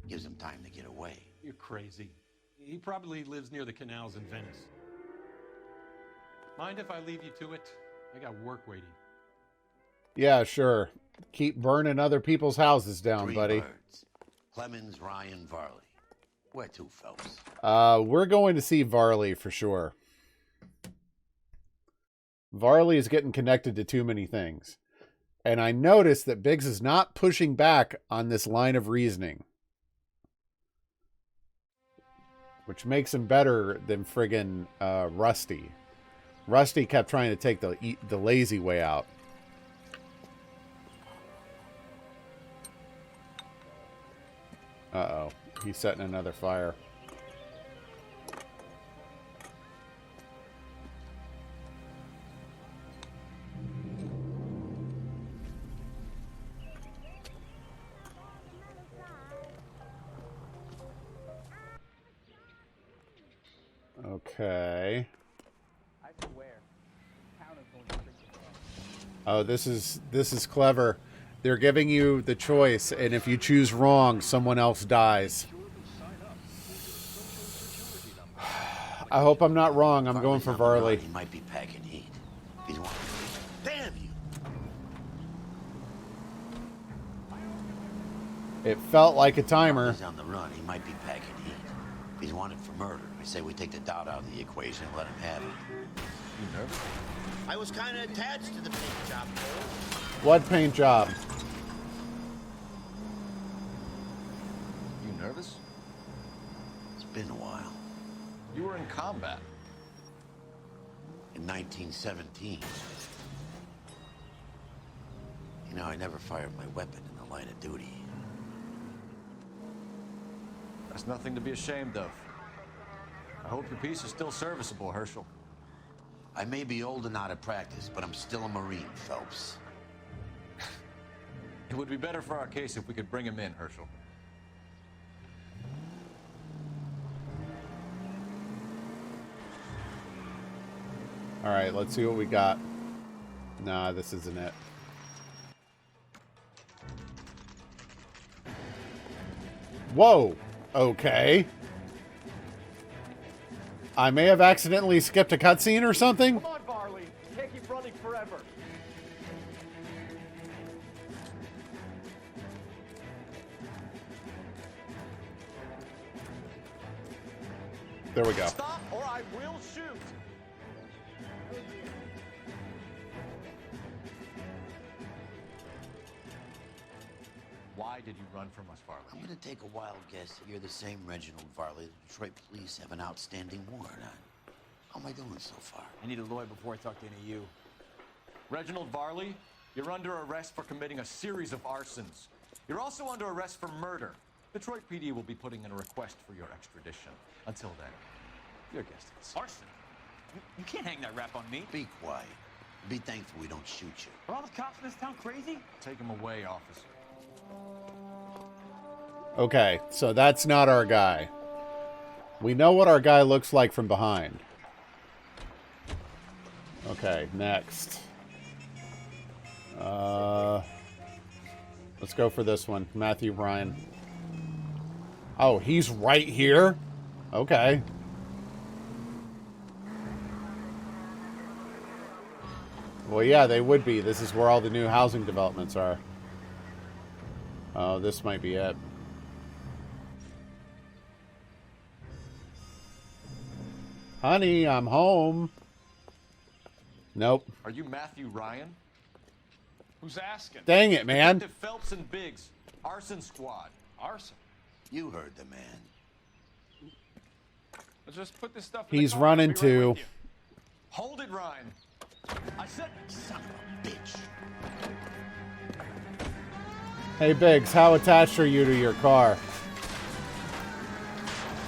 Gives them time to get away. You're crazy. He probably lives near the canals in Venice. Mind if I leave you to it? I got work waiting. Yeah, sure. Keep burning other people's houses down, 3 buddy. birds. Clemens, Ryan, Varley. Where to, Phelps? We're going to see Varley for sure. Varley is getting connected to too many things. And I noticed that Biggs is not pushing back on this line of reasoning. Which makes him better than friggin' Rusty. Rusty kept trying to take the lazy way out. Uh-oh. He's setting another fire. Okay. I swear, town is going to drink it. Oh, this is clever. They're giving you the choice, and if you choose wrong, someone else dies. I hope I'm not wrong. I'm going for Varley. He might be packing heat. He's one. Damn you! It felt like a timer. He's on the run. He might be packing heat. If he's wanted for murder, I say we take the doubt out of the equation and let him have it. You nervous? I was kind of attached to the paint job, Cole. What paint job? You nervous? It's been a while. You were in combat. In 1917. You know, I never fired my weapon in the line of duty. That's nothing to be ashamed of. I hope your piece is still serviceable, Herschel. I may be old and out of practice, but I'm still a Marine, Phelps. It would be better for our case if we could bring him in, Herschel. All right, let's see what we got. Nah, this isn't it. Whoa. Okay. I may have accidentally skipped a cutscene or something. Come on, Varley. You can't keep running forever. There we go. Stop or I will shoot. Why did you run from us, Farley? I'm gonna take a wild guess that you're the same Reginald Varley the Detroit police have an outstanding warrant on. How am I doing so far? I need a lawyer before I talk to any of you. Reginald Varley, you're under arrest for committing a series of arsons. You're also under arrest for murder. Detroit PD will be putting in a request for your extradition. Until then, your guest is. Arson? You can't hang that rap on me. Be quiet. Be thankful we don't shoot you. Are all the cops in this town crazy? Take him away, officer. Okay, so that's not our guy. We know what our guy looks like from behind. Okay, next. Let's go for this one. Matthew Ryan. Oh, he's right here? Okay. Well, yeah, they would be. This is where all the new housing developments are. Oh, this might be it. Honey, I'm home. Nope. Are you Matthew Ryan? Who's asking? Dang it, man. Detective Phelps and Biggs, arson squad. Arson? You heard the man. Let's just put this stuff in He's the car. running I'll be right too. with you. Hold it, Ryan. I said, son of a bitch. Hey, Biggs, how attached are you to your car?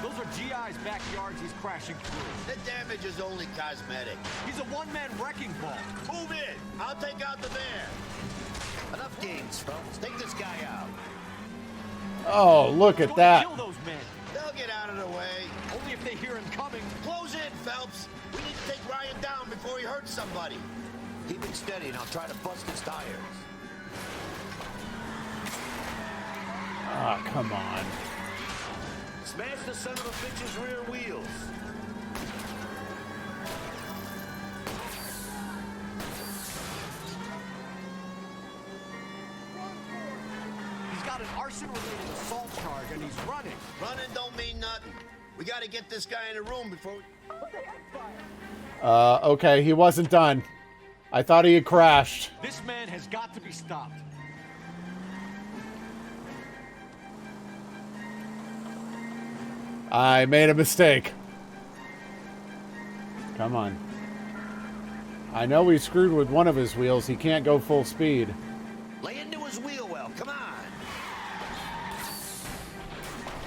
Those are GI's backyards he's crashing through. The damage is only cosmetic. He's a one-man wrecking ball. Move in. I'll take out the van. Enough games, Phelps. Take this guy out. Oh, look at that. Kill those men. They'll get out of the way. Only if they hear him coming. Close in, Phelps. We need to take Ryan down before he hurts somebody. Keep it steady and I'll try to bust his tires. Ah, come on. Smash the son of a bitch's rear wheels. He's got an arson-related assault charge and he's running. Running don't mean nothing. We got to get this guy in a room before we... Okay, he wasn't done. I thought he had crashed. This man has got to be stopped. I made a mistake. Come on. I know we screwed with one of his wheels. He can't go full speed. Lay into his wheel well. Come on.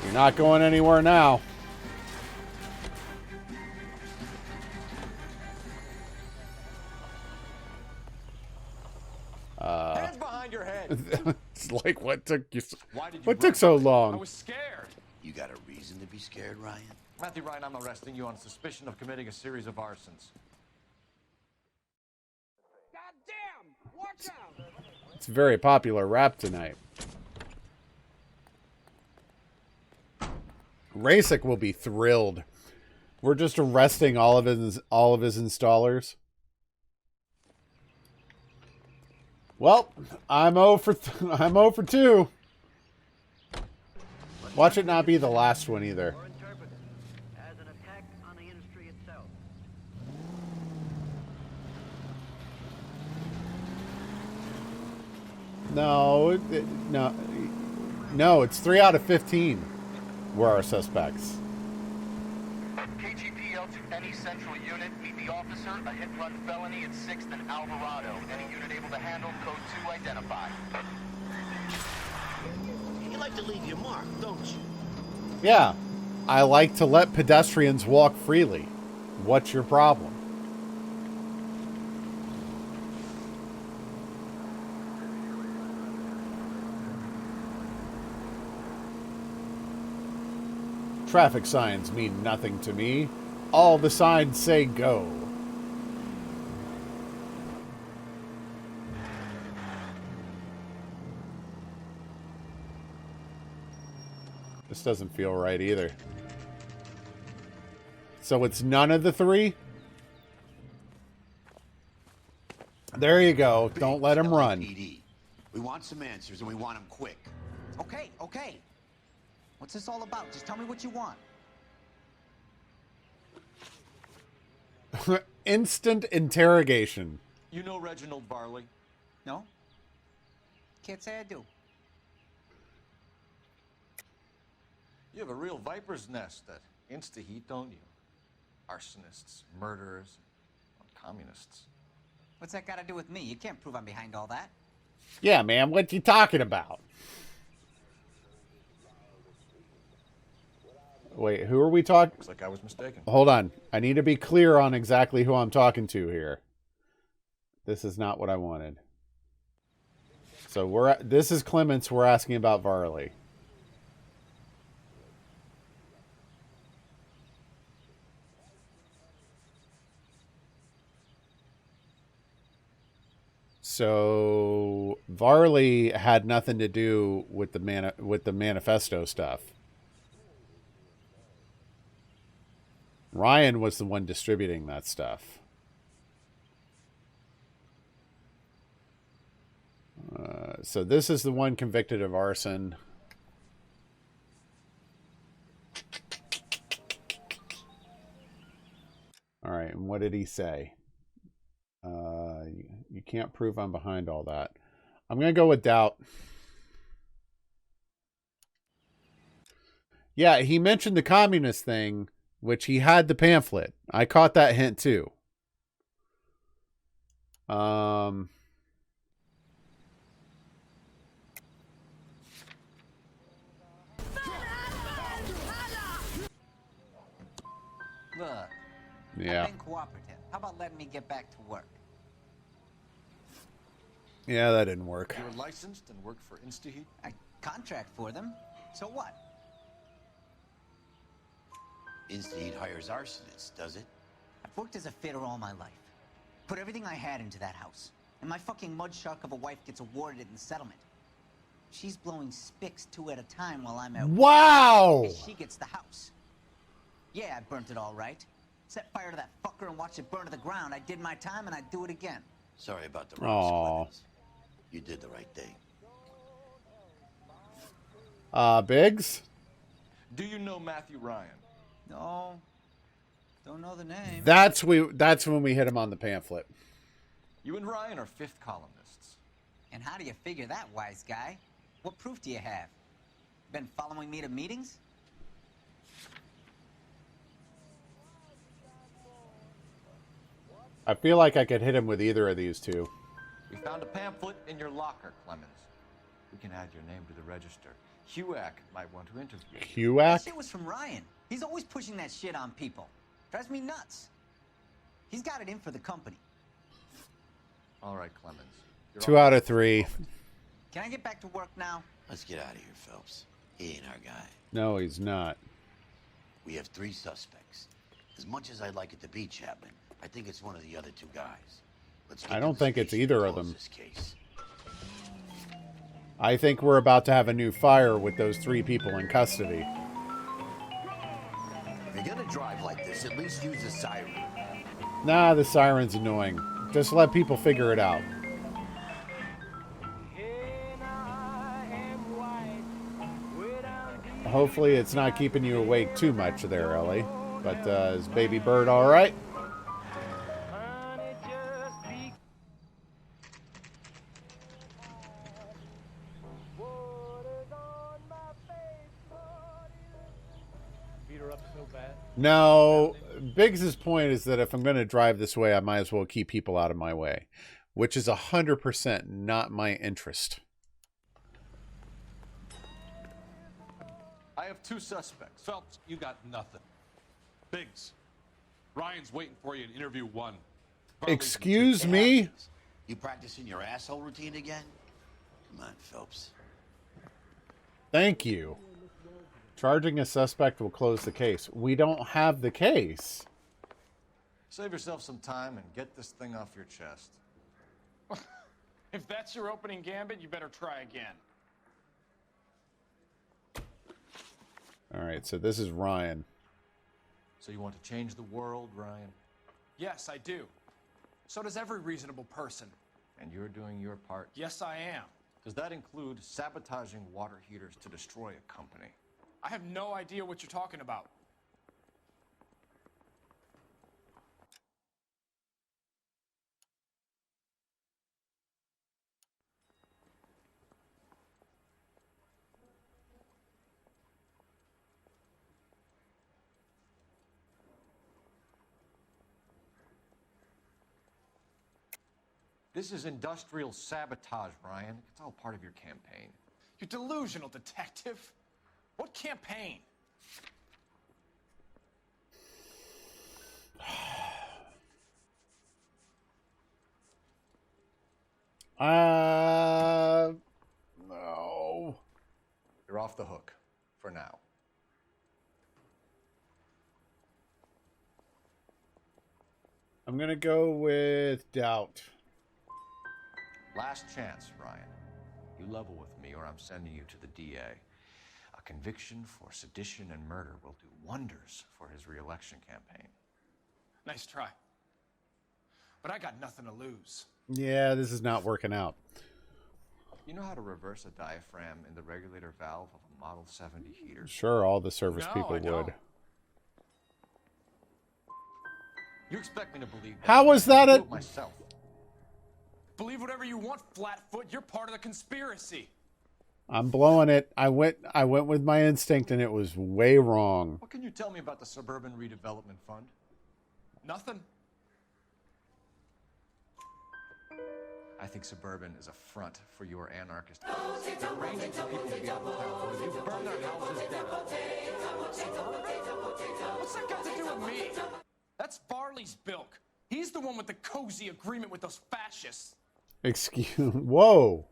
You're not going anywhere now. Hands behind your head. It's like, what took you? Why did you What took run? so long? I was scared. You got a reason to be scared, Ryan? Matthew Ryan, I'm arresting you on suspicion of committing a series of arsons. Goddamn! Watch out! It's very popular rap tonight. Rasic will be thrilled. We're just arresting all of his installers. Well, I'm 0 for 2. Watch it not be the last one either. As an attack on the industry itself. No, it's 3 out of 15 were our suspects. KGPL to any central unit. Meet the officer. A hit-run felony at 6th and Alvarado. Any unit able to handle code 2 identified. You like to leave your mark, don't you? Yeah, I like to let pedestrians walk freely. What's your problem? Traffic signs mean nothing to me. All the signs say go. This doesn't feel right either. So it's none of the 3? There you go. Don't let him run. PD. We want some answers and we want them quick. Okay. What's this all about? Just tell me what you want. Instant interrogation. You know Reginald Varley? No? Can't say I do. You have a real viper's nest at Insta-Heat, don't you? Arsonists, murderers, communists. What's that got to do with me? You can't prove I'm behind all that. Yeah, man, what you talking about? Wait, who are we talking? Looks like I was mistaken. Hold on. I need to be clear on exactly who I'm talking to here. This is not what I wanted. So this is Clements. We're asking about Varley. So Varley had nothing to do with the manifesto stuff. Ryan was the one distributing that stuff. So this is the one convicted of arson. All right, and what did he say? You can't prove I'm behind all that. I'm going to go with doubt. Yeah, he mentioned the communist thing, which he had the pamphlet. I caught that hint too. Look, Yeah. I've been cooperative. How about letting me get back to work? Yeah, that didn't work. You're licensed and work for Insta-Heat? I contract for them. So what? Insta-Heat hires arsonists, does it? I've worked as a fitter all my life. Put everything I had into that house. And my fucking mud shark of a wife gets awarded it in settlement. She's blowing spics 2 at a time while I'm at work. Wow! And she gets the house. Yeah, I burnt it all right. Set fire to that fucker and watch it burn to the ground. I did my time and I'd do it again. Sorry about the rocks, Clemens. You did the right thing. Biggs? Do you know Matthew Ryan? No. Don't know the name. That's when we hit him on the pamphlet. You and Ryan are fifth columnists. And how do you figure that, wise guy? What proof do you have? Been following me to meetings? I feel like I could hit him with either of these two. We found a pamphlet in your locker, Clemens. We can add your name to the register. Huack might want to interview you. Huack? That shit was from Ryan. He's always pushing that shit on people. Drives me nuts. He's got it in for the company. All right, Clemens. 2 out of 3. Can I get back to work now? Let's get out of here, Phelps. He ain't our guy. No, he's not. We have 3 suspects. As much as I'd like it to be Chapman, I think it's one of the other 2 guys. Let's get I to don't the think it's station either and of close them. this case. I think we're about to have a new fire with those 3 people in custody. If you're gonna drive like this, at least use a siren. Nah, the siren's annoying. Just let people figure it out. Hopefully it's not keeping you awake too much there, Ellie. But is Baby Bird all right? Beat her up so bad. No, Biggs's point is that if I'm going to drive this way, I might as well keep people out of my way, which is 100% not my interest. I have 2 suspects. Phelps, you got nothing. Biggs, Ryan's waiting for you in interview 1. Excuse me? You practicing your asshole routine again? Come on, Phelps. Thank you. Charging a suspect will close the case. We don't have the case. Save yourself some time and get this thing off your chest. If that's your opening gambit, you better try again. All right, so this is Ryan. So you want to change the world, Ryan? Yes, I do. So does every reasonable person. And you're doing your part? Yes, I am. Does that include sabotaging water heaters to destroy a company? I have no idea what you're talking about. This is industrial sabotage, Ryan. It's all part of your campaign. You delusional detective. What campaign? No. You're off the hook for now. I'm going to go with doubt. Last chance, Ryan. You level with me or I'm sending you to the DA. A conviction for sedition and murder will do wonders for his re-election campaign. Nice try. But I got nothing to lose. Yeah, this is not working out. You know how to reverse a diaphragm in the regulator valve of a Model 70 heater? Sure, all the service people I would. don't. You expect me to believe that? How was that I do it myself. Believe whatever you want, Flatfoot. You're part of the conspiracy. I'm blowing it. I went with my instinct and it was way wrong. What can you tell me about the Suburban Redevelopment Fund? Nothing. I think Suburban is a front for your anarchist. Arranging for people to be out of town. You burn their houses down. What's that got to do with me? That's Varley's bilk. He's the one with the cozy agreement with those fascists. Excuse. Whoa.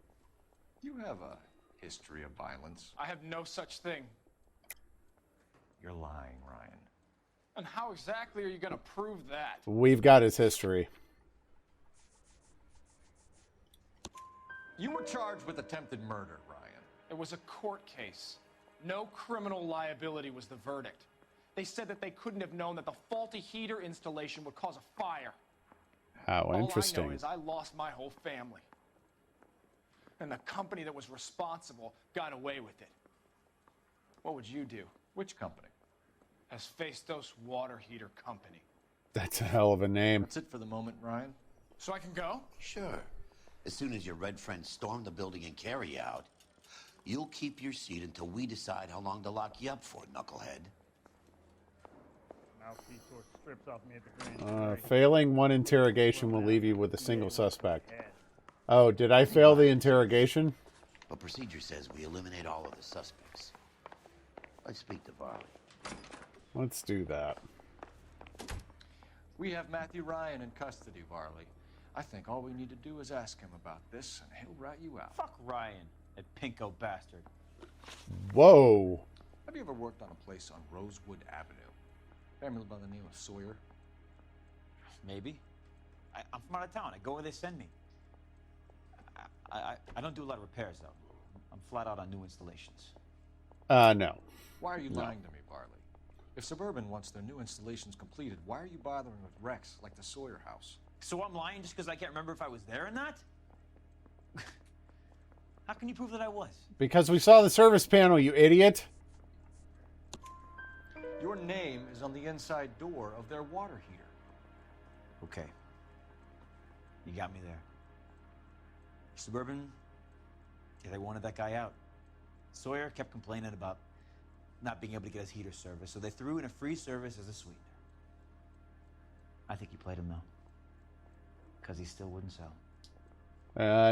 You have a history of violence. I have no such thing. You're lying, Ryan. And how exactly are you going to prove that? We've got his history. You were charged with attempted murder, Ryan. It was a court case. No criminal liability was the verdict. They said that they couldn't have known that the faulty heater installation would cause a fire. How interesting. All I know is I lost my whole family. And the company that was responsible got away with it. What would you do? Which company? Hephaestus Water Heater Company. That's a hell of a name. That's it for the moment, Ryan. So I can go? Sure. As soon as your red friends storm the building and carry out, you'll keep your seat until we decide how long to lock you up for, knucklehead. Failing one interrogation will leave you with a single suspect. Oh, did I fail the interrogation? But procedure says we eliminate all of the suspects. Let's speak to Varley. Let's do that. We have Matthew Ryan in custody, Varley. I think all we need to do is ask him about this, and he'll rat you out. Fuck Ryan, that pinko bastard. Whoa. Have you ever worked on a place on Rosewood Avenue? Family by the name of Sawyer? Maybe. I'm from out of town. I go where they send me. I don't do a lot of repairs, though. I'm flat out on new installations. No. Why are you lying to me, Varley? If Suburban wants their new installations completed, why are you bothering with wrecks like the Sawyer house? So I'm lying just because I can't remember if I was there or not? How can you prove that I was? Because we saw the service panel, you idiot. Your name is on the inside door of their water heater. Okay. You got me there. Suburban, yeah, they wanted that guy out. Sawyer kept complaining about not being able to get his heater service, so they threw in a free service as a sweetener. I think he played him, though. Because he still wouldn't sell.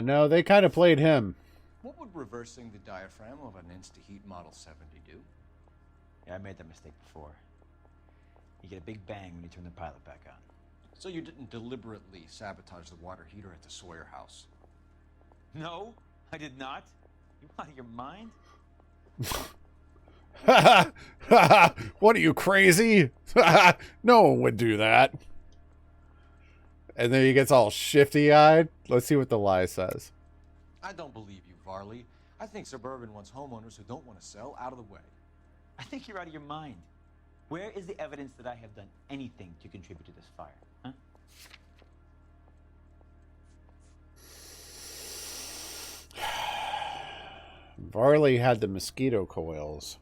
No, they kind of played him. What would reversing the diaphragm of an InstaHeat Model 70 do? Yeah, I made that mistake before. You get a big bang when you turn the pilot back on. So you didn't deliberately sabotage the water heater at the Sawyer house? No, I did not. You out of your mind? What are you, crazy? No one would do that. And then he gets all shifty-eyed. Let's see what the lie says. I don't believe you, Varley. I think Suburban wants homeowners who don't want to sell out of the way. I think you're out of your mind. Where is the evidence that I have done anything to contribute to this fire? Huh? Varley had the mosquito coils.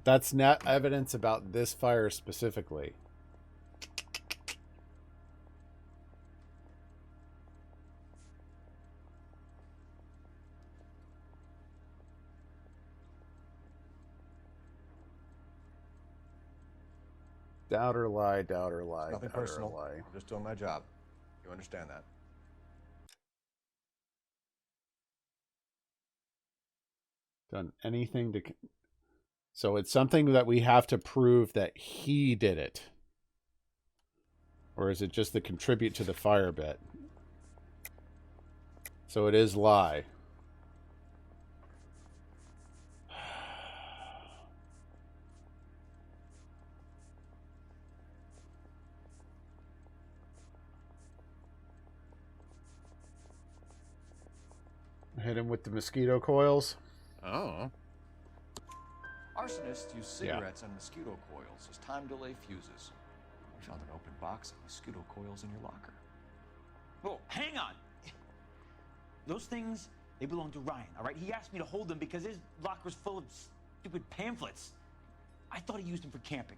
That's not evidence about this fire specifically. Doubt or lie, doubt or lie. Nothing doubt or personal. lie. I'm just doing my job. You understand that? Done anything to... So it's something that we have to prove that he did it. Or is it just the contribute to the fire bit? So it is lie. Hit him with the mosquito coils. Oh. Arsonists use cigarettes and mosquito coils as time delay fuses. We found an open box of mosquito coils in your locker. Whoa, hang on. Those things, they belong to Ryan, all right? He asked me to hold them because his locker's full of stupid pamphlets. I thought he used them for camping.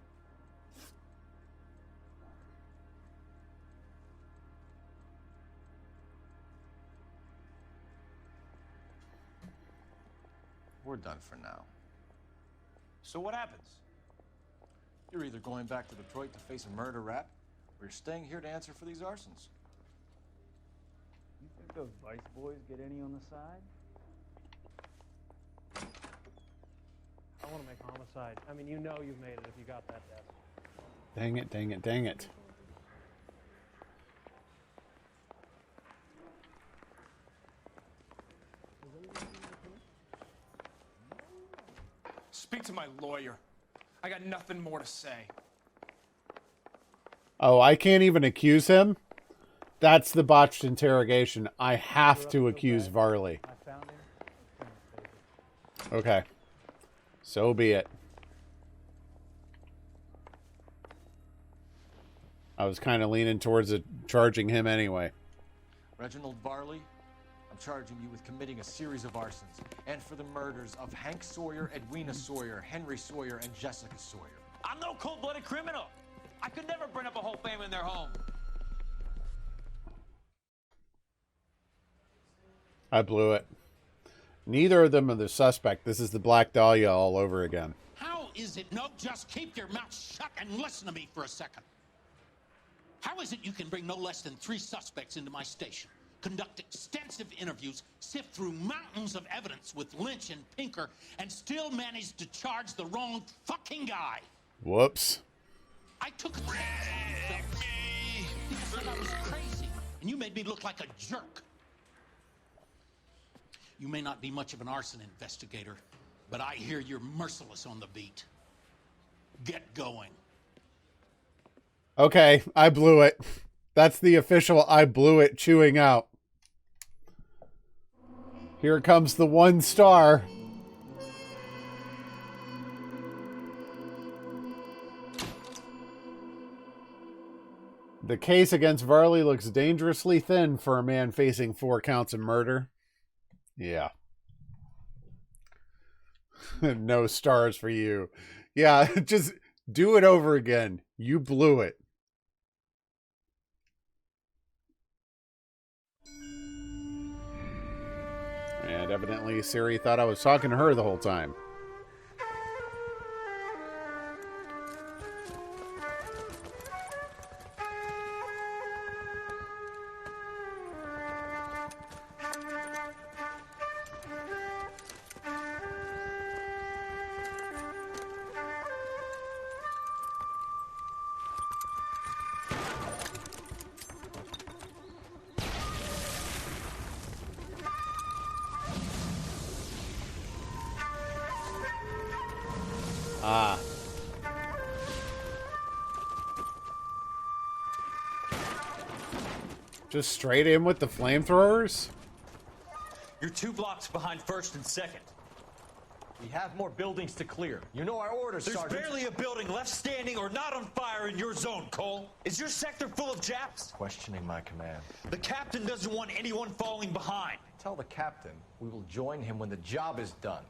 We're done for now. So what happens? You're either going back to Detroit to face a murder rap, or you're staying here to answer for these arsons. You think those Vice boys get any on the side? I want to make homicide. I mean, you know you've made it if you got that desk. Dang it, dang it, dang it. Speak to my lawyer. I got nothing more to say. Oh, I can't even accuse him? That's the botched interrogation. I have to accuse Varley. Okay. So be it. I was kind of leaning towards charging him anyway. Reginald Varley, I'm charging you with committing a series of arsons and for the murders of Hank Sawyer, Edwina Sawyer, Henry Sawyer, and Jessica Sawyer. I'm no cold-blooded criminal. I could never burn up a whole family in their home. I blew it. Neither of them are the suspect. This is the Black Dahlia all over again. How is it? No, just keep your mouth shut and listen to me for a second. How is it you can bring no less than 3 suspects into my station, conduct extensive interviews, sift through mountains of evidence with Lynch and Pinker, and still manage to charge the wrong fucking guy? Whoops. I took a chance on you, Phelps. You said I was crazy, and you made me look like a jerk. You may not be much of an arson investigator, but I hear you're merciless on the beat. Get going. Okay, I blew it. That's the official I blew it chewing out. Here comes the 1 star. The case against Varley looks dangerously thin for a man facing 4 counts of murder. Yeah. No stars for you. Yeah, just do it over again. You blew it. And evidently Siri thought I was talking to her the whole time. Ah. Just straight in with the flamethrowers? You're 2 blocks behind 1st and 2nd. We have more buildings to clear. You know our orders, There's Sergeant. barely a building left standing or not on fire in your zone, Cole. Is your sector full of Japs? Questioning my command. The captain doesn't want anyone falling behind. Tell the captain we will join him when the job is done.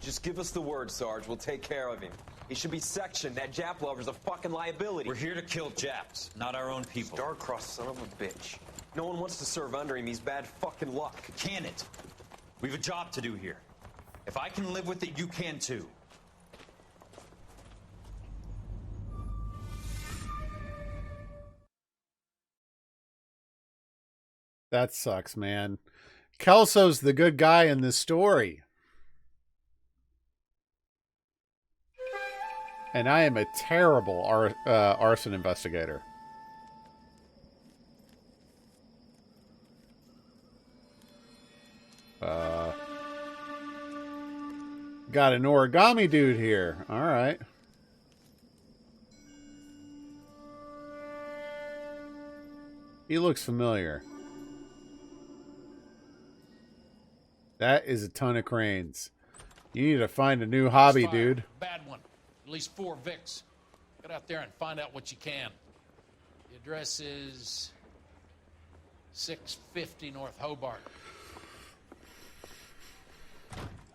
Just give us the word, Sarge. We'll take care of him. He should be sectioned. That Jap lover's a fucking liability. We're here to kill Japs, not our own people. Star-crossed son of a bitch. No one wants to serve under him. He's bad fucking luck. Can it? We've a job to do here. If I can live with it, you can too. That sucks, man. Kelso's the good guy in this story. And I am a terrible arson investigator. Got an origami dude here. All right. He looks familiar. That is a ton of cranes. You need to find a new hobby, dude. Bad one. At least 4 Vicks. Get out there and find out what you can. The address is 650 North Hobart.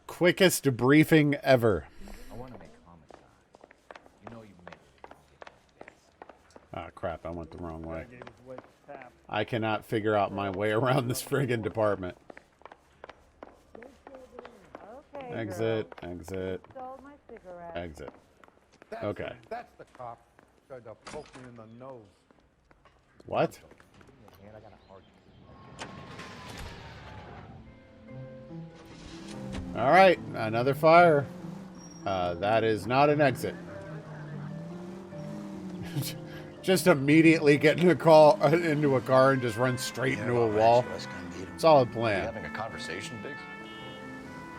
Quickest debriefing ever. I want to make homicide. You know you made it. Ah, crap. I went the wrong way. Gave his wife a tap. I cannot figure out my way around this friggin' department. Okay, Exit, exit, Stole my cigarette. exit. Okay. That's the cop. Tried to poke me in the nose. What? Man, I got a heart. All right, another fire. That is not an exit. Just immediately get into a car and just run straight into a wall. Solid Are you plan. having a conversation, Biggs?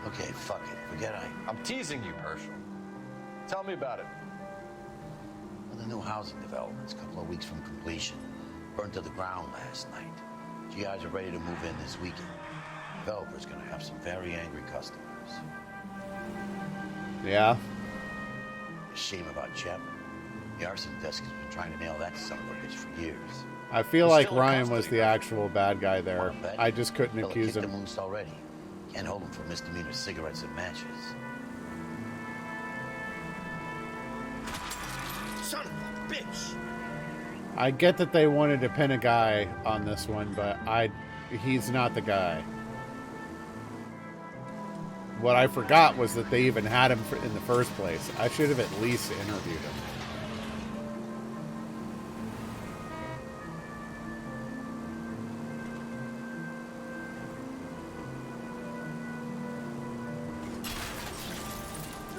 Okay, fuck it. Forget I'm teasing you, Herschel. Tell me about it. Well, the new housing development's a couple of weeks from completion. Burned to the ground last night. GIs are ready to move in this weekend. Developer's gonna have some very angry customers. Yeah. A shame about Chep. The arson desk has been trying to nail that son of a bitch for years. I feel like Ryan was the actual bad guy there. I just couldn't Fella accuse kicked him. him loose already. Can't hold him for misdemeanor cigarettes and matches. Son of a bitch! I get that they wanted to pin a guy on this one, but he's not the guy. What I forgot was that they even had him in the first place. I should have at least interviewed him.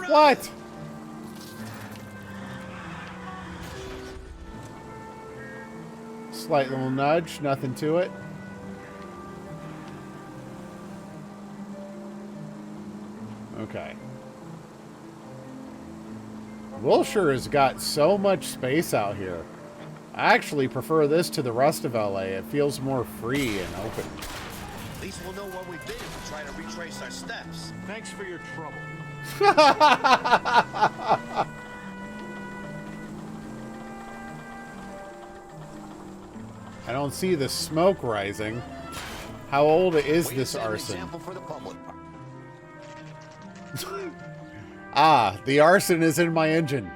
What? Slight little nudge, nothing to it. Okay. Wilshire has got so much space out here. I actually prefer this to the rest of LA. It feels more free and open. At least we'll know where we've been if we try to retrace our steps. Thanks for your trouble. I don't see the smoke rising. How old is this arson? Example for the public. Ah, the arson is in my engine.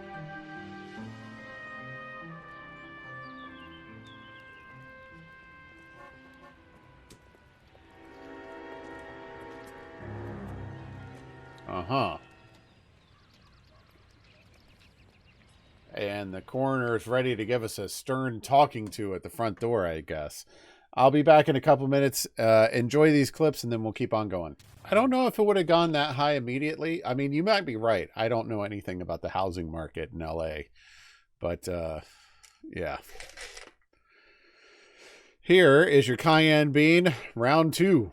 Uh-huh. And the coroner is ready to give us a stern talking to at the front door, I guess. I'll be back in a couple minutes. Enjoy these clips, and then we'll keep on going. I don't know if it would have gone that high immediately. I mean, you might be right. I don't know anything about the housing market in LA. But, yeah. Here is your cayenne bean, round 2.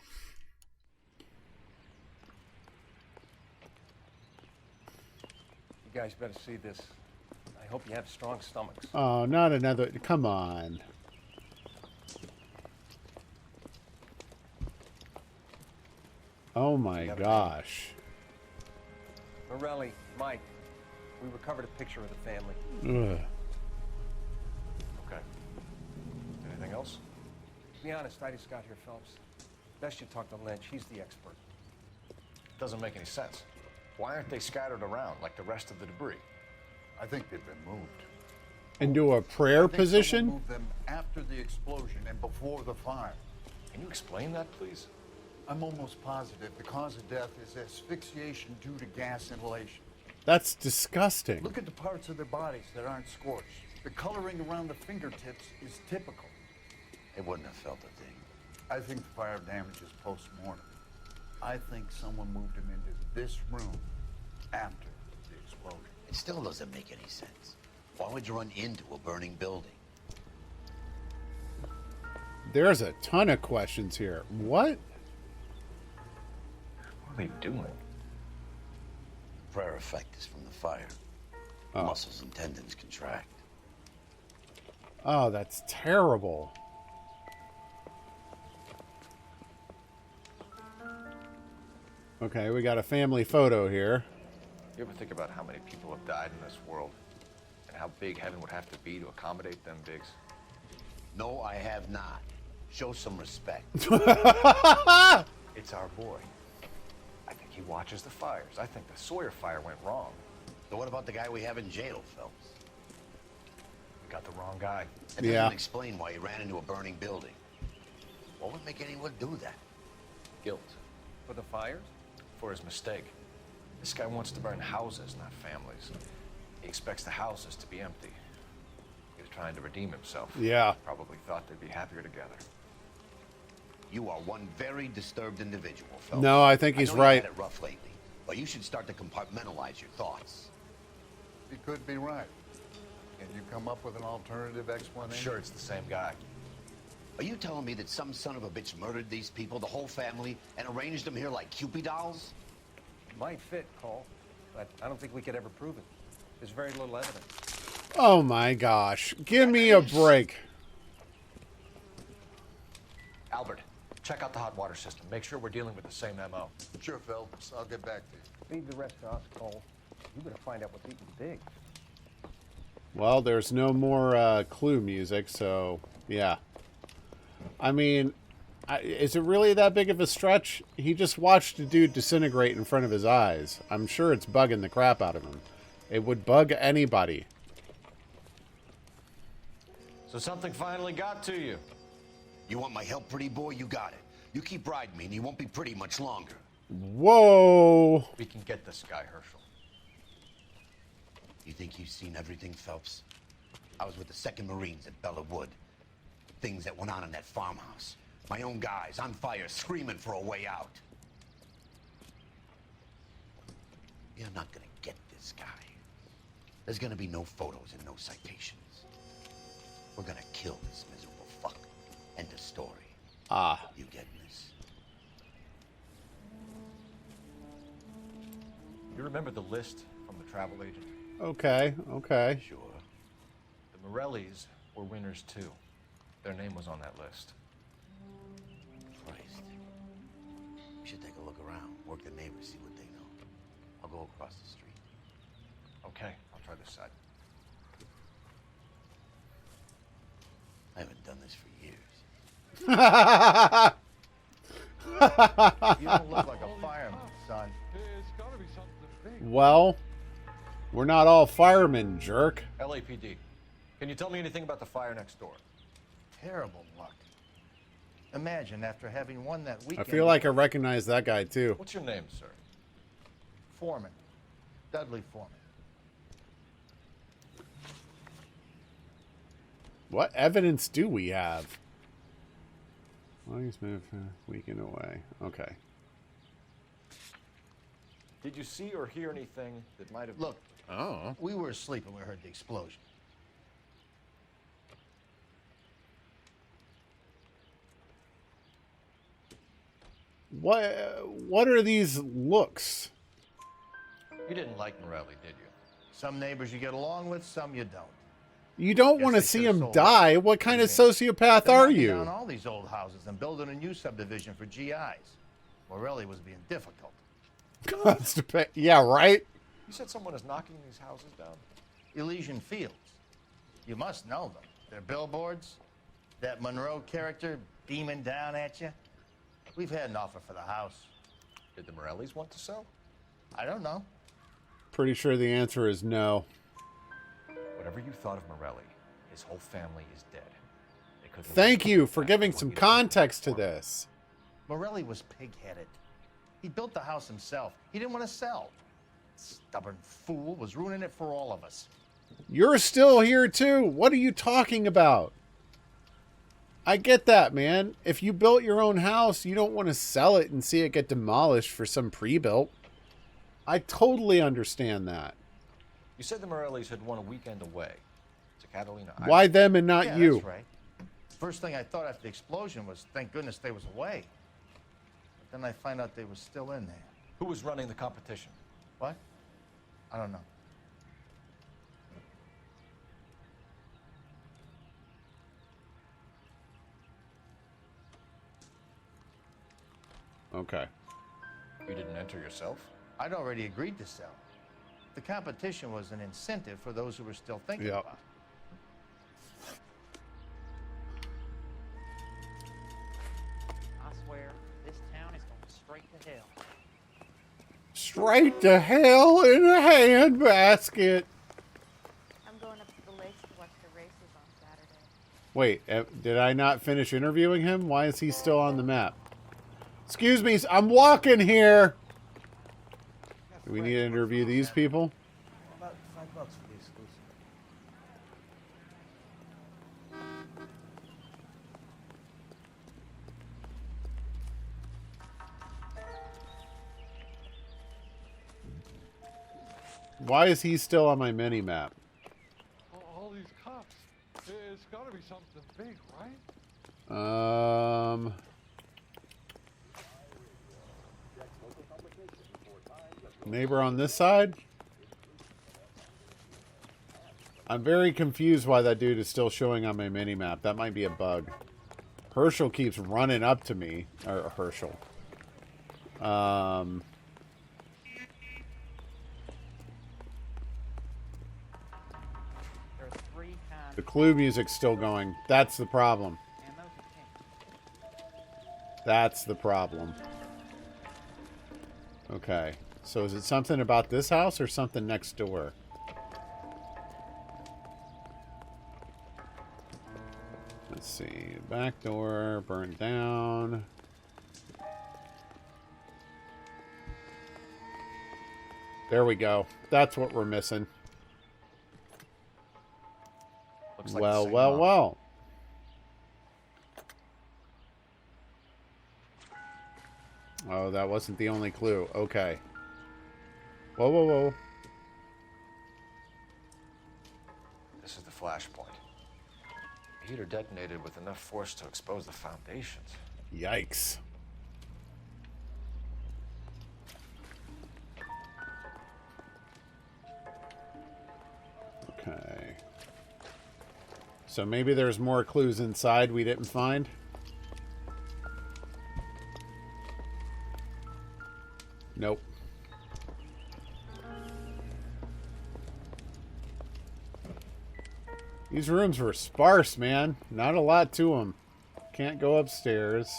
You guys better see this. I hope you have strong stomachs. Oh, not another. Come on. Oh my gosh. Morelli, Mike, we recovered a picture of the family. Ugh. Okay. Anything else? To be honest, I just got here, Phelps. Best you talk to Lynch. He's the expert. Doesn't make any sense. Why aren't they scattered around like the rest of the debris? I think they've been moved. Into a prayer position? Moved them after the explosion and before the fire. Can you explain that, please? I'm almost positive the cause of death is asphyxiation due to gas inhalation. That's disgusting. Look at the parts of their bodies that aren't scorched. The coloring around the fingertips is typical. They wouldn't have felt a thing. I think the fire damage is post-mortem. I think someone moved him into this room after the explosion. It still doesn't make any sense. Why would you run into a burning building? There's a ton of questions here. What? What are they doing? The prayer effect is from the fire. Oh. Muscles and tendons contract. Oh, that's terrible. Okay, we got a family photo here. You ever think about how many people have died in this world? And how big heaven would have to be to accommodate them bigs? No, I have not. Show some respect. It's our boy. I think he watches the fires. I think the Sawyer fire went wrong. So what about the guy we have in jail, Phelps? We got the wrong guy. That doesn't explain why he ran into a burning building. What would make anyone do that? Guilt. For the fires? For his mistake. This guy wants to burn houses, not families. He expects the houses to be empty. He was trying to redeem himself. Yeah. Probably thought they'd be happier together. You are one very disturbed individual, Phelps. No, I think he's I know right. You've had it rough lately, but you should start to compartmentalize your thoughts. He could be right. Can you come up with an alternative explanation? I'm sure it's the same guy. Are you telling me that some son of a bitch murdered these people, the whole family, and arranged them here like Cupid dolls? Might fit, Cole, but I don't think we could ever prove it. There's very little evidence. Oh my gosh. Give me a break. Albert, check out the hot water system. Make sure we're dealing with the same MO. Sure, Phelps. I'll get back to you. Leave the rest to us, Cole. You gotta find out what's eating big. Well, there's no more clue music, so yeah. I mean, is it really that big of a stretch? He just watched a dude disintegrate in front of his eyes. I'm sure it's bugging the crap out of him. It would bug anybody. So something finally got to you. You want my help, pretty boy? You got it. You keep riding me and you won't be pretty much longer. Whoa. We can get this guy, Herschel. You think you've seen everything, Phelps? I was with the 2nd Marines at Bella Wood. Things that went on in that farmhouse. My own guys on fire, screaming for a way out. You're not gonna get this guy. There's gonna be no photos and no citations. We're gonna kill this miserable fuck. End of story. Ah. You getting this? You remember the list from the travel agent? Okay, okay. Sure. The Morellis were winners too. Their name was on that list. Christ. We should take a look around, work the neighbors, see what they know. I'll go across the street. Okay, I'll try this side. I haven't done this for years. You don't look like a fireman, son. It's gotta be something big. Well, we're not all firemen, jerk. LAPD. Can you tell me anything about the fire next door? Terrible luck. Imagine after having won that I weekend. feel like I recognize that guy too. What's your name, sir? Foreman. Dudley Foreman. What evidence do we have? Well, he's moved a weekend away. Okay. Did you see or hear anything that might have... Look, Oh. we were asleep when we heard the explosion. What are these looks? You didn't like Morelli, did you? Some neighbors you get along with, some you don't. You don't Guess want to they see should've him sold die. it. What kind of What do sociopath They're are knocking you? down all these old houses and building a new subdivision for GIs. Morelli was being difficult. Yeah, right? You said someone is knocking these houses down? Elysian Fields. You must know them. They're billboards. That Monroe character beaming down at you. We've had an offer for the house. Did the Morellis want to sell? I don't know. Pretty sure the answer is no. Whatever you thought of Morelli, his whole family is dead. They couldn't Thank you for giving some context to this. Morelli was pig-headed. He built the house himself. He didn't want to sell. Stubborn fool was ruining it for all of us. You're still here too. What are you talking about? I get that, man. If you built your own house, you don't want to sell it and see it get demolished for some pre-built. I totally understand that. You said the Morellis had won a weekend away to Catalina Island. Why them and not you? That's right. First thing I thought after the explosion was, thank goodness they was away. But then I find out they were still in there. Who was running the competition? What? I don't know. Okay. You didn't enter yourself? I'd already agreed to sell. The competition was an incentive for those who were still thinking about it. I swear, this town is going straight to hell. Straight to hell in a handbasket. I'm going up to the lakes to watch the races on Saturday. Wait, did I not finish interviewing him? Why is he still on the map? Excuse me, I'm walking here. Do we need to interview these people? About $5 for the exclusive. Why is he still on my mini map? All these cops. It's got to be something big, right? Neighbor on this side? I'm very confused why that dude is still showing on my mini map. That might be a bug. Herschel keeps running up to me. Or Herschel. The clue music's still going. That's the problem. That's the problem. Okay. So is it something about this house or something next door? Let's see. Back door burned down. There we go. That's what we're missing. Looks like Well, well, well. Oh, that wasn't the only clue. Okay. Whoa, whoa, whoa. This is the flashpoint. The heater detonated with enough force to expose the foundations. Yikes. Okay. So maybe there's more clues inside we didn't find? Nope. These rooms were sparse, man. Not a lot to them. Can't go upstairs.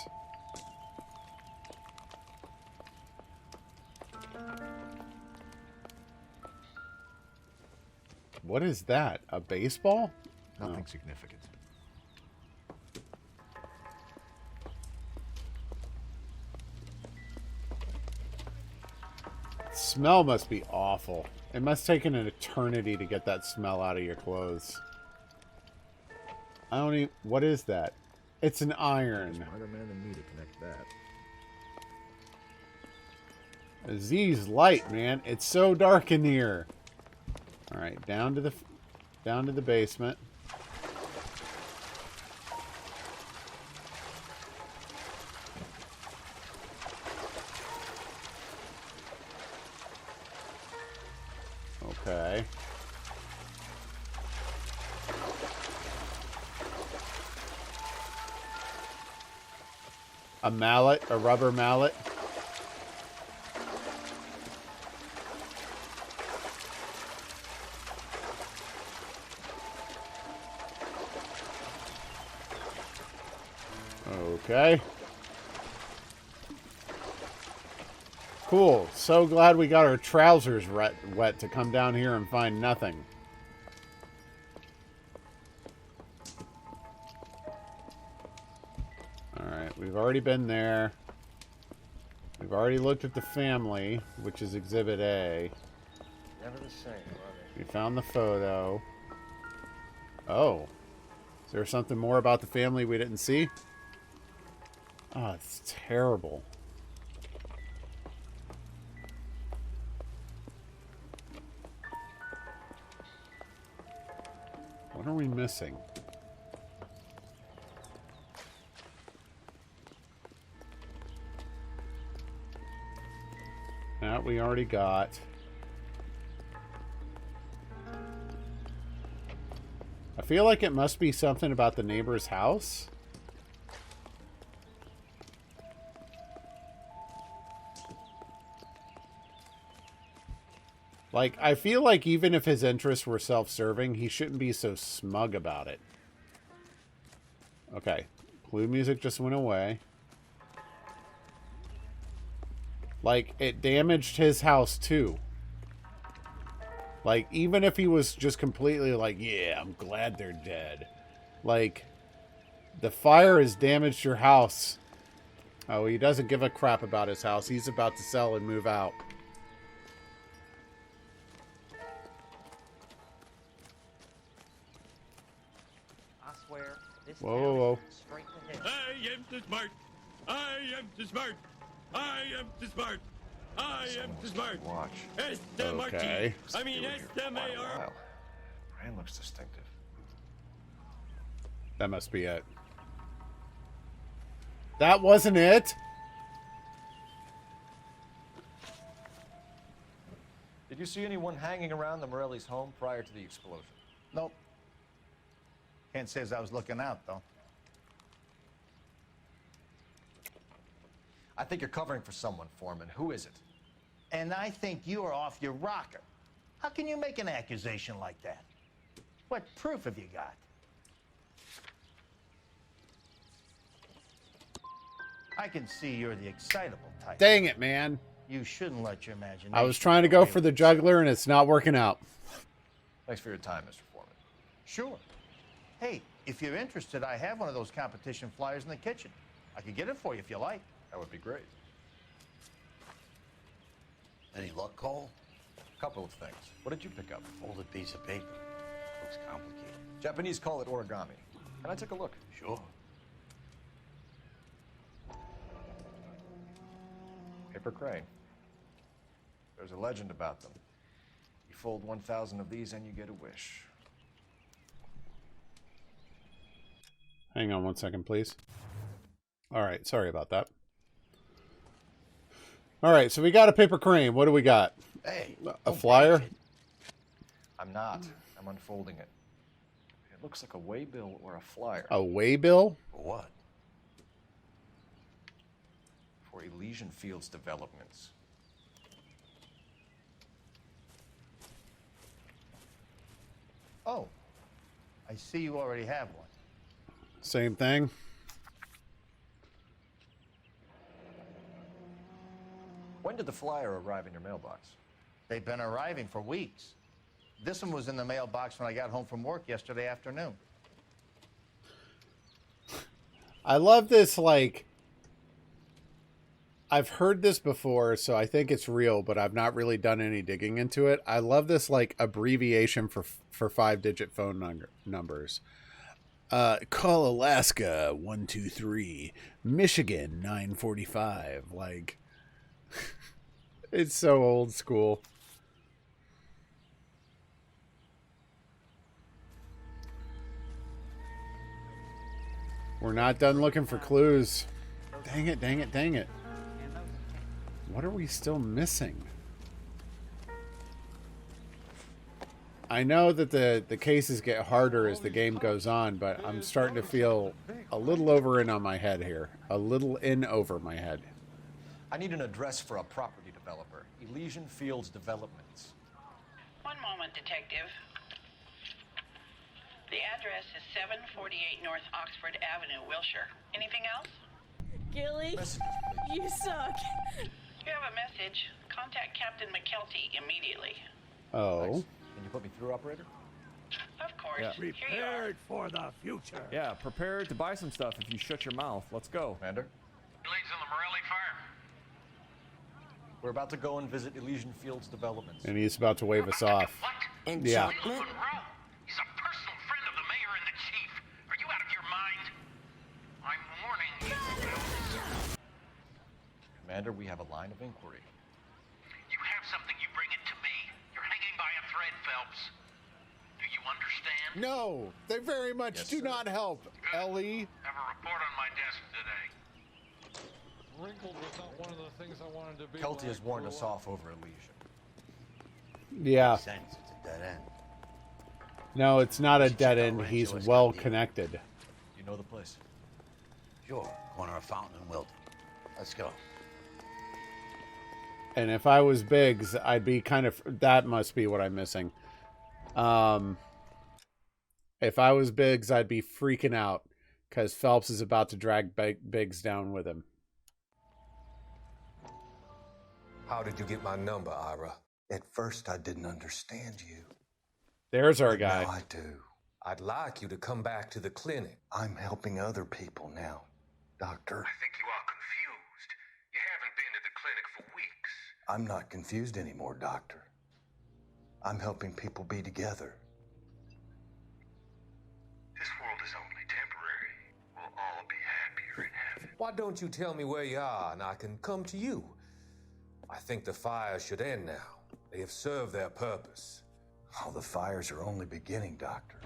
What is that? A baseball? Nothing significant. Smell must be awful. It must take an eternity to get that smell out of your clothes. I don't even... What is that? It's an iron. Smarter man than me to connect that. Z's light, man. It's so dark in here. All right, down to the basement. Okay. A mallet, a rubber mallet. Okay. Cool. So glad we got our trousers wet to come down here and find nothing. Alright, we've already been there. We've already looked at the family, which is Exhibit A. Never the same, are We found the photo. Oh. Is there something more about the family we didn't see? Oh, it's terrible. What are we missing? That we already got. I feel like it must be something about the neighbor's house. Like, I feel like even if his interests were self-serving, he shouldn't be so smug about it. Okay. Clue music just went away. Like, it damaged his house, too. Like, even if he was just completely like, yeah, I'm glad they're dead. Like, the fire has damaged your house. Oh, he doesn't give a crap about his house. He's about to sell and move out. I swear, this Whoa, town whoa, whoa. is going straight to hell. I am too smart. I am too smart. I am too smart. I am too smart. Watch. Okay. I mean, S-M-A-R. Brand looks distinctive. That must be it. That wasn't it? Did you see anyone hanging around the Morelli's home prior to the explosion? Nope. Can't say as I was looking out, though. I think you're covering for someone, Foreman. Who is it? And I think you are off your rocker. How can you make an accusation like that? What proof have you got? I can see you're the excitable type. Dang it, man. You shouldn't let your imagination... I was trying to go for the juggler, and it's not working out. Thanks for your time, Mr. Foreman. Sure. Hey, if you're interested, I have one of those competition flyers in the kitchen. I could get it for you if you like. That would be great. Any luck, Cole? A couple of things. What did you pick up? Folded piece of paper. Looks complicated. Japanese call it origami. Can I take a look? Sure. Paper crane. There's a legend about them. You fold 1,000 of these and you get a wish. Hang on one second, please. All right, sorry about that. All right, so we got a paper crane. What do we got? Hey, a flyer? I'm not. I'm unfolding it. It looks like a waybill or a flyer. A waybill? For what? For Elysian Fields developments. Oh, I see you already have one. Same thing. When did the flyer arrive in your mailbox? They've been arriving for weeks. This one was in the mailbox when I got home from work yesterday afternoon. I love this, like... I've heard this before, so I think it's real, but I've not really done any digging into it. I love this, like, abbreviation for 5-digit phone numbers. Call Alaska 123, Michigan 945. Like, it's so old school. We're not done looking for clues. Dang it, dang it, dang it. What are we still missing? I know that the cases get harder as the game goes on, but I'm starting to feel a little over in on my head here. A little in over my head. I need an address for a property developer. Elysian Fields Developments. One moment, Detective. The address is 748 North Oxford Avenue, Wilshire. Anything else? Gilly, you suck. You have a message. Contact Captain McKelty immediately. Oh. Thanks. Can you put me through, operator? Of course. Yeah. Here you are. For the future. Yeah, prepared to buy some stuff if you shut your mouth. Let's go. Commander? Leads on the Morelli fire. We're about to go and visit Elysian Fields Developments. And he's about to wave us off. Yeah. He's a personal friend of the mayor and the chief. Are you out of your mind? I'm warning you, Phelps. Commander, we have a line of inquiry. You have something, you bring it to me. You're hanging by a thread, Phelps. Do you understand? No, they very much do not help, Ellie. Have a report on my desk today. Wrinkled was not one of the things I wanted to be. Kelty has warned us off over Elysian. Yeah. Makes sense. It's a dead end. No, it's not a dead end. He's well connected. You know the place? Sure. Corner of Fountain and Wilton. Let's go. And if I was Biggs, I'd be kind of... That must be what I'm missing. If I was Biggs, I'd be freaking out. Because Phelps is about to drag Biggs down with him. How did you get my number, Ira? At first, I didn't understand you. There's our guy. Now I do. I'd like you to come back to the clinic. I'm helping other people now, Doctor. I think you are confused. You haven't been to the clinic for weeks. I'm not confused anymore, Doctor. I'm helping people be together. This world is only temporary. We'll all be happier in heaven. Why don't you tell me where you are and I can come to you? I think the fires should end now. They have served their purpose. Oh, the fires are only beginning, Doctor.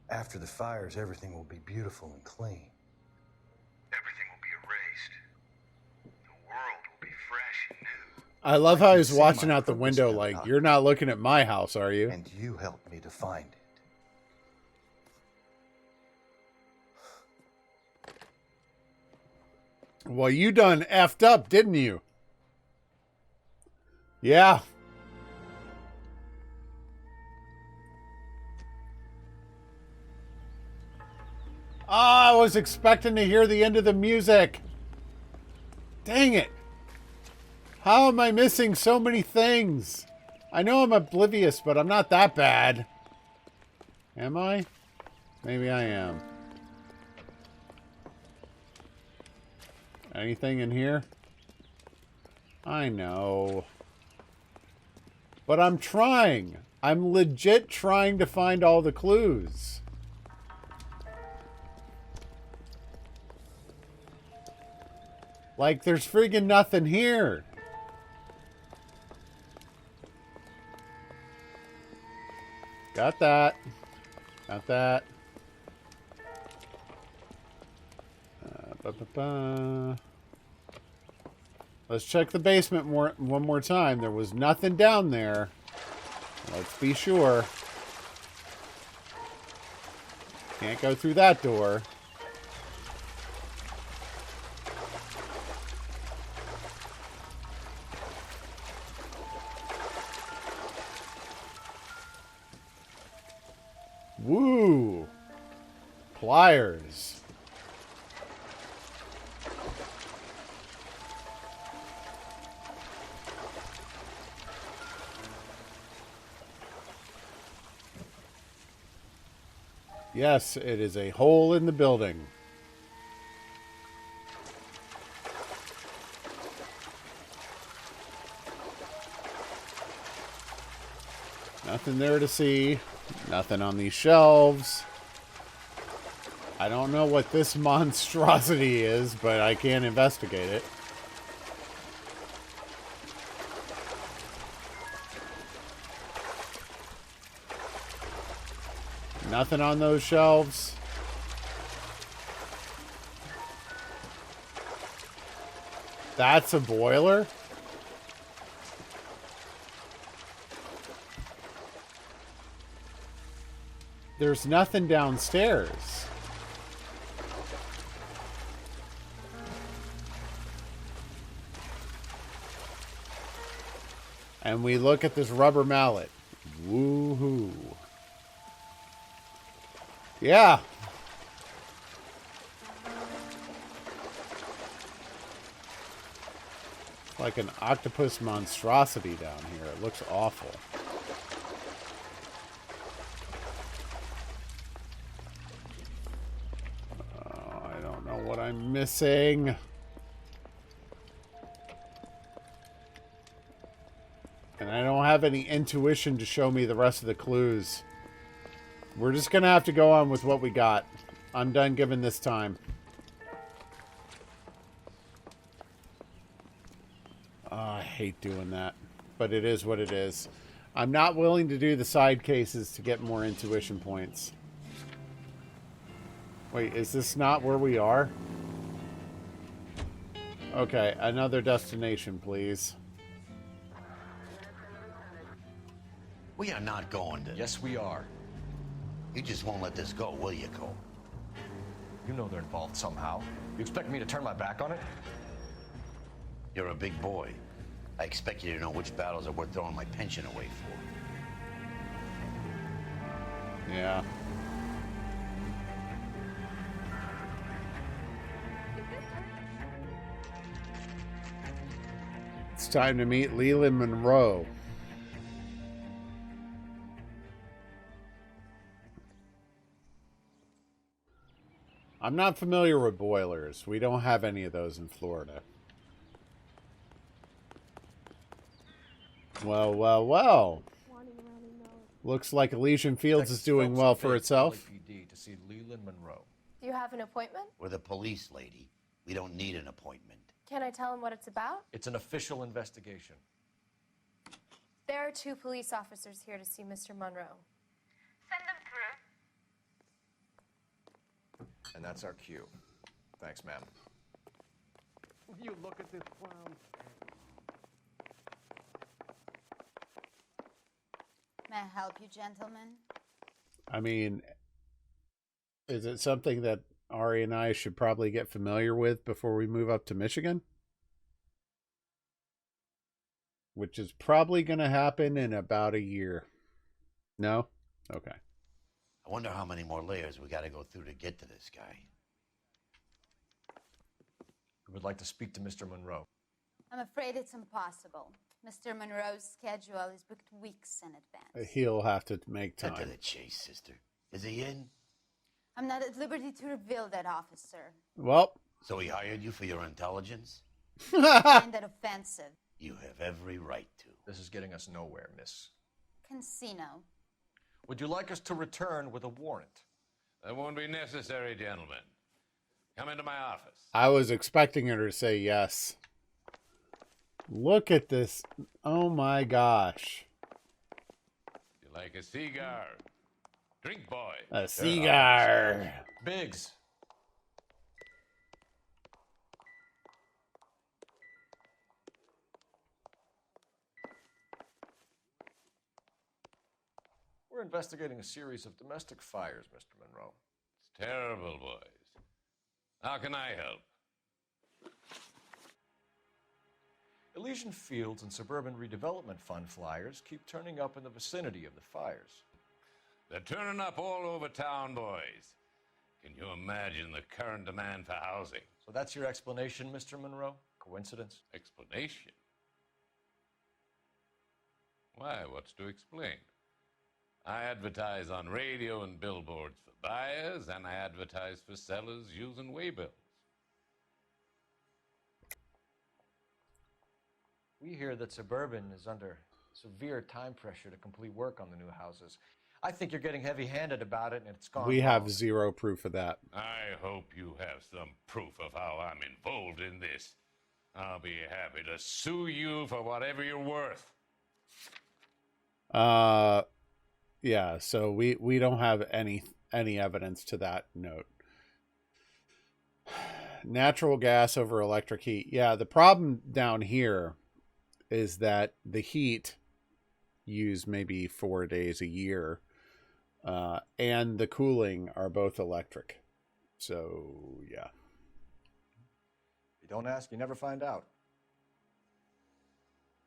After the fires, everything will be beautiful and clean. Everything will be erased. The world will be fresh and new. I love how he's watching out the window like, you're not looking at my house, are you? And you helped me to find it. Well, you done effed up, didn't you? Yeah. I was expecting to hear the end of the music. Dang it. How am I missing so many things? I know I'm oblivious, but I'm not that bad. Am I? Maybe I am. Anything in here? I know. But I'm trying. I'm legit trying to find all the clues. Like, there's friggin' nothing here. Got that. Got that. Let's check the basement one more time. There was nothing down there. Let's be sure. Can't go through that door. Woo! Pliers. Yes, it is a hole in the building. Nothing there to see. Nothing on these shelves. I don't know what this monstrosity is, but I can investigate it. Nothing on those shelves. That's a boiler? There's nothing downstairs. And we look at this rubber mallet. Woohoo. Yeah. Like an octopus monstrosity down here. It looks awful. Oh, I don't know what I'm missing. And I don't have any intuition to show me the rest of the clues. We're just going to have to go on with what we got. I'm done giving this time. Oh, I hate doing that. But it is what it is. I'm not willing to do the side cases to get more intuition points. Wait, is this not where we are? Okay, another destination, please. We are not going to. Yes, we are. You just won't let this go, will you, Cole? You know they're involved somehow. You expect me to turn my back on it? You're a big boy. I expect you to know which battles are worth throwing my pension away for. Yeah. It's time to meet Leland Monroe. I'm not familiar with boilers. We don't have any of those in Florida. Well, well, well. Looks like Elysian Fields is doing well for itself. To see Leland Monroe. Do you have an appointment? We're the police, lady. We don't need an appointment. Can I tell him what it's about? It's an official investigation. There are 2 police officers here to see Mr. Monroe. Send them through. And that's our cue. Thanks, ma'am. You look at this clown. May I help you, gentlemen? I mean, is it something that Ari and I should probably get familiar with before we move up to Michigan? Which is probably going to happen in about a year. No? Okay. I wonder how many more layers we got to go through to get to this guy. We would like to speak to Mr. Monroe. I'm afraid it's impossible. Mr. Monroe's schedule is booked weeks in advance. He'll have to make time. Cut to the chase, sister. Is he in? I'm not at liberty to reveal that, officer. Well. So he hired you for your intelligence? Find that offensive. You have every right to. This is getting us nowhere, miss. Casino. Would you like us to return with a warrant? That won't be necessary, gentlemen. Come into my office. I was expecting her to say yes. Look at this. Oh my gosh. You like a cigar? Drink, boy. A cigar. Biggs. We're investigating a series of domestic fires, Mr. Monroe. It's terrible, boys. How can I help? Elysian Fields and Suburban Redevelopment Fund flyers keep turning up in the vicinity of the fires. They're turning up all over town, boys. Can you imagine the current demand for housing? So that's your explanation, Mr. Monroe? Coincidence? Explanation? Why, what's to explain? I advertise on radio and billboards for buyers, and I advertise for sellers using waybills. We hear that Suburban is under severe time pressure to complete work on the new houses. I think you're getting heavy-handed about it, and it's gone We wrong. have zero proof of that. I hope you have some proof of how I'm involved in this. I'll be happy to sue you for whatever you're worth. Yeah, so we don't have any evidence to that note. Natural gas over electric heat. Yeah, the problem down here is that the heat used maybe 4 days a year, and the cooling are both electric. So, yeah. If you don't ask, you never find out.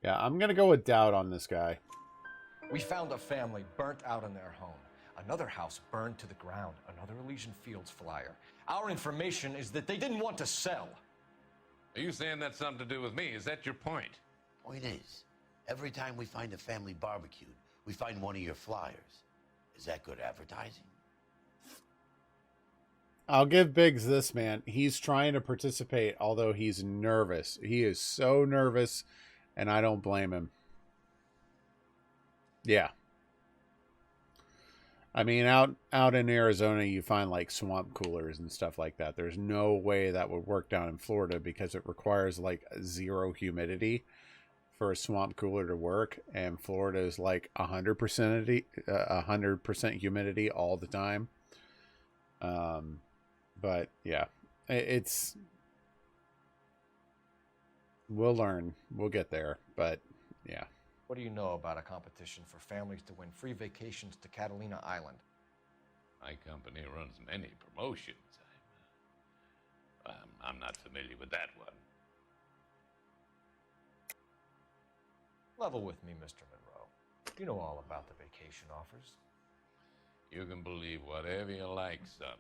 Yeah, I'm going to go with doubt on this guy. We found a family burnt out in their home. Another house burned to the ground. Another Elysian Fields flyer. Our information is that they didn't want to sell. Are you saying that's something to do with me? Is that your point? Point is, every time we find a family barbecued, we find one of your flyers. Is that good advertising? I'll give Biggs this, man. He's trying to participate, although he's nervous. He is so nervous, and I don't blame him. Yeah. I mean, out in Arizona, you find like swamp coolers and stuff like that. There's no way that would work down in Florida because it requires like 0 humidity for a swamp cooler to work, and Florida is like 100% humidity all the time. But yeah, it's we'll learn. We'll get there. But yeah. What do you know about a competition for families to win free vacations to Catalina Island? My company runs many promotions. I'm not familiar with that one. Level with me, Mr. Monroe. You know all about the vacation offers. You can believe whatever you like, son.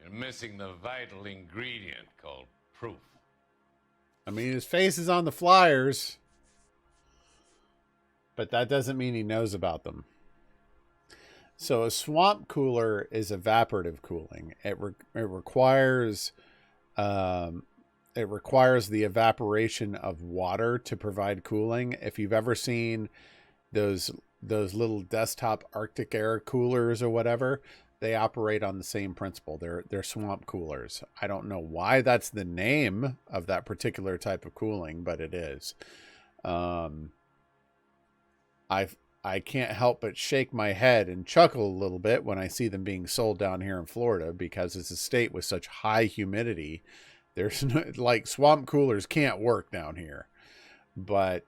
You're missing the vital ingredient called proof. I mean, his face is on the flyers, but that doesn't mean he knows about them. So a swamp cooler is evaporative cooling. It requires the evaporation of water to provide cooling. If you've ever seen those little desktop Arctic air coolers or whatever, they operate on the same principle. They're swamp coolers. I don't know why that's the name of that particular type of cooling, but it is. I can't help but shake my head and chuckle a little bit when I see them being sold down here in Florida, because it's a state with such high humidity. There's no, like, swamp coolers can't work down here. But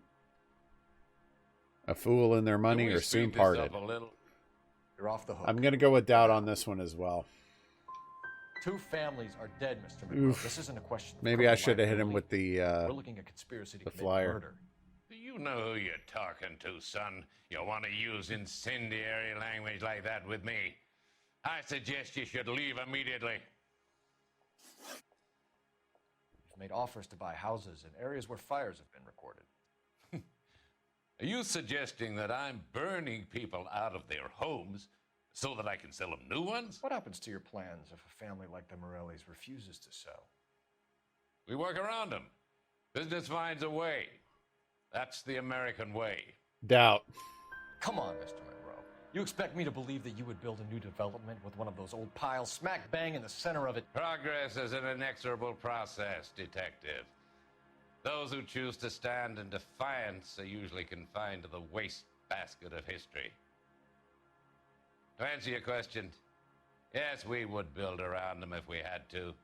a fool and their money are soon parted. You're off the hook. I'm going to go with doubt on this one as well. 2 families are dead, Mr. Monroe. Oof. This isn't a question of Maybe I should have hit him with We're looking at conspiracy to the commit flyer. murder. Do you know who you're talking to, son? You want to use incendiary language like that with me? I suggest you should leave immediately. We've made offers to buy houses in areas where fires have been recorded. Are you suggesting that I'm burning people out of their homes so that I can sell them new ones? What happens to your plans if a family like the Morellis refuses to sell? We work around them. Business finds a way. That's the American way. Doubt. Come on, Mr. Monroe. You expect me to believe that you would build a new development with one of those old piles smack bang in the center of it? Progress is an inexorable process, detective. Those who choose to stand in defiance are usually confined to the wastebasket of history. To answer your question, yes, we would build around them if we had to.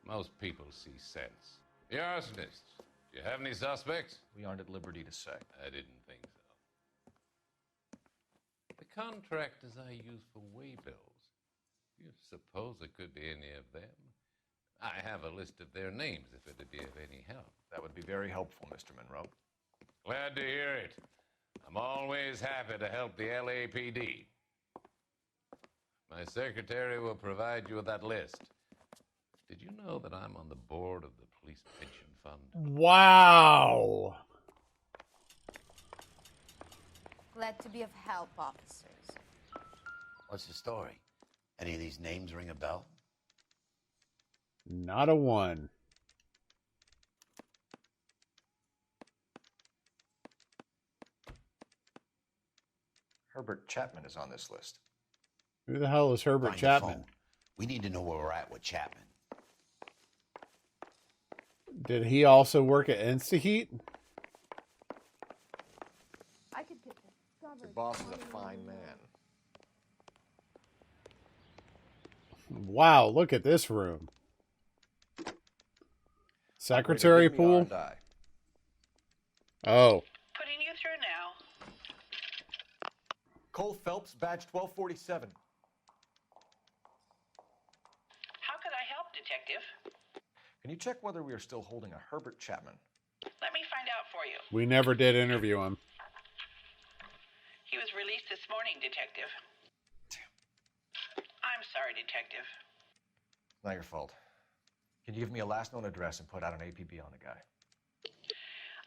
Most people see sense. The arsonists. Do you have any suspects? We aren't at liberty to say. I didn't think so. The contractors I use for way bills. Do you suppose it could be any of them? I have a list of their names if it'd be of any help. That would be very helpful, Mr. Monroe. Glad to hear it. I'm always happy to help the LAPD. My secretary will provide you with that list. Did you know that I'm on the board of the police pension fund? Wow. Glad to be of help, officers. What's the story? Any of these names ring a bell? Not a one. Herbert Chapman is on this list. Who the hell is Herbert Find your Chapman? phone. We need to know where we're at with Chapman. Did he also work at InstaHeat? I could get discovered. Your boss is a fine man. Wow, look at this room. Secretary pool? Oh. Putting you through now. Cole Phelps, badge 1247. How could I help, Detective? Can you check whether we are still holding a Herbert Chapman? Let me find out for you. We never did interview him. He was released this morning, Detective. I'm sorry, Detective. Not your fault. Can you give me a last known address and put out an APB on the guy?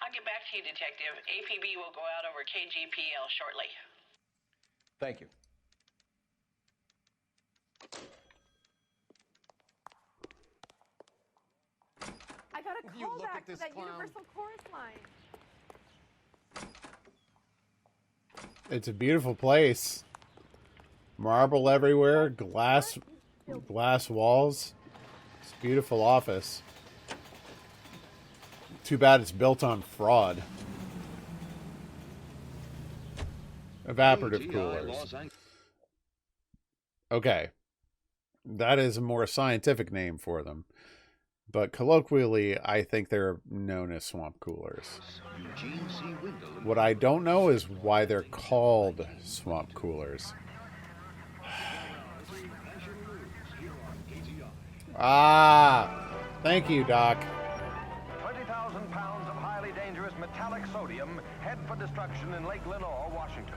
I'll get back to you, Detective. APB will go out over KGPL shortly. Thank you. I got a You call look back at for this that clown. Universal Chorus line. It's a beautiful place. Marble everywhere, glass walls. It's a beautiful office. Too bad it's built on fraud. Evaporative coolers. Okay. That is a more scientific name for them. But colloquially, I think they're known as swamp coolers. What I don't know is why they're called swamp coolers. Ah, thank you, Doc. 20,000 pounds of highly dangerous metallic sodium head for destruction in Lake Lenore, Washington.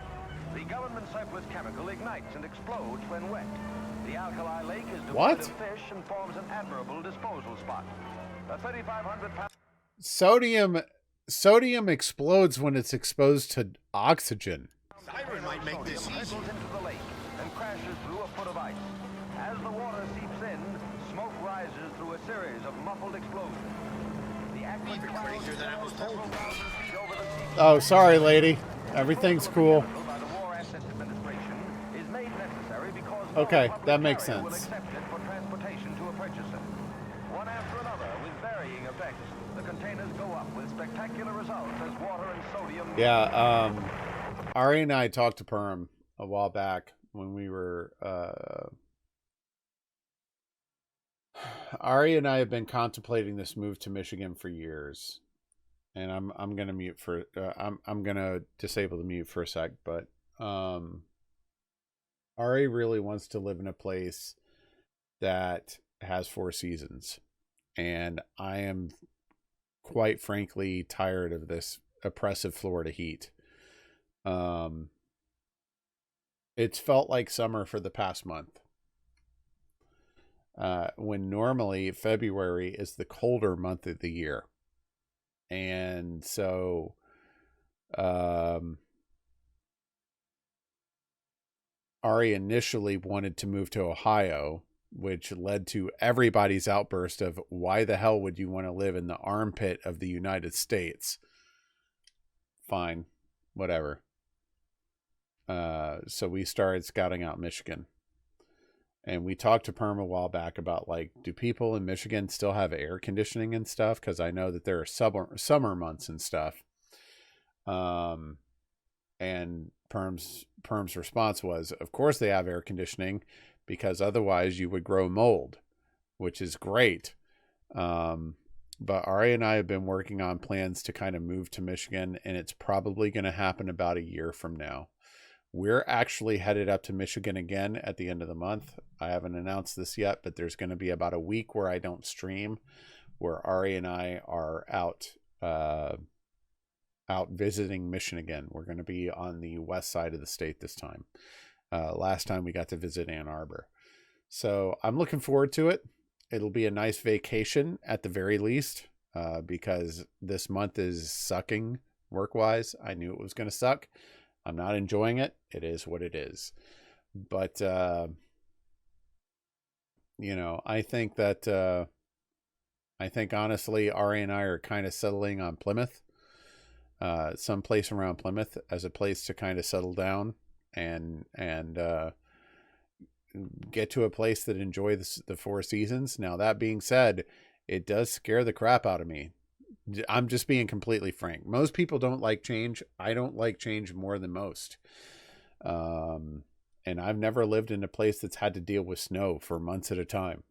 The government surplus chemical ignites and explodes when wet. The alkali lake is devoid of fish and forms an admirable disposal spot. A 3,500 pound Sodium explodes when it's exposed to oxygen. Siren might make this easy. Into the lake and crashes through a foot of ice. As the water seeps in, smoke rises through a series of muffled explosions. The acrid clouds several thousand feet over the sea. Oh, sorry, lady. Everything's cool. By the War Assets Administration is made necessary because Okay, no that makes public carrier will sense. accept it for transportation to a purchaser. One after another, with varying effects, the containers go up with spectacular results as water and sodium. Yeah, Ari and I talked to Perm a while back when we were Ari and I have been contemplating this move to Michigan for years. And I'm gonna mute for I'm gonna disable the mute for a sec, but Ari really wants to live in a place that has 4 seasons, and I am quite frankly tired of this oppressive Florida heat. It's felt like summer for the past month, when normally February is the colder month of the year. And so, Ari initially wanted to move to Ohio, which led to everybody's outburst of, why the hell would you want to live in the armpit of the United States? Fine, whatever. So we started scouting out Michigan. And we talked to Perm a while back about, like, do people in Michigan still have air conditioning and stuff? Because I know that there are summer months and stuff. And Perm's response was, of course they have air conditioning, because otherwise you would grow mold, which is great. But Ari and I have been working on plans to kind of move to Michigan, and it's probably going to happen about a year from now. We're actually headed up to Michigan again at the end of the month. I haven't announced this yet, but there's going to be about a week where I don't stream, where Ari and I are out visiting Michigan. We're going to be on the west side of the state this time. Last time we got to visit Ann Arbor. So I'm looking forward to it. It'll be a nice vacation at the very least, because this month is sucking work-wise. I knew it was going to suck. I'm not enjoying it. It is what it is. But, I think that, honestly, Ari and I are kind of settling on Plymouth, someplace around Plymouth, as a place to kind of settle down and get to a place that enjoys the 4 seasons. Now, that being said, it does scare the crap out of me. I'm just being completely frank. Most people don't like change. I don't like change more than most. And I've never lived in a place that's had to deal with snow for months at a time,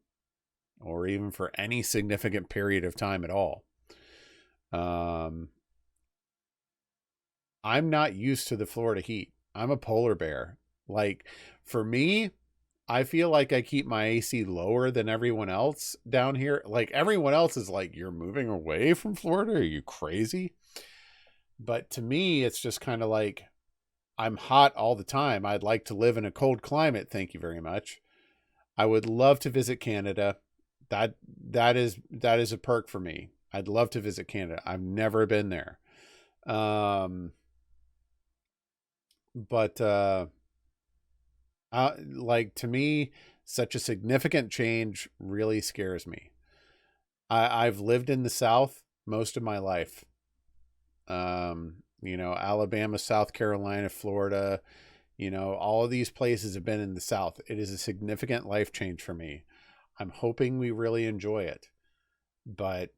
or even for any significant period of time at all. I'm not used to the Florida heat. I'm a polar bear. Like, for me, I feel like I keep my AC lower than everyone else down here. Like, everyone else is like, you're moving away from Florida? Are you crazy? But to me, it's just kind of like, I'm hot all the time. I'd like to live in a cold climate. Thank you very much. I would love to visit Canada. That is a perk for me. I'd love to visit Canada. I've never been there. Like, to me, such a significant change really scares me. I've lived in the South most of my life. You know, Alabama, South Carolina, Florida, you know, all of these places have been in the South. It is a significant life change for me. I'm hoping we really enjoy it. But,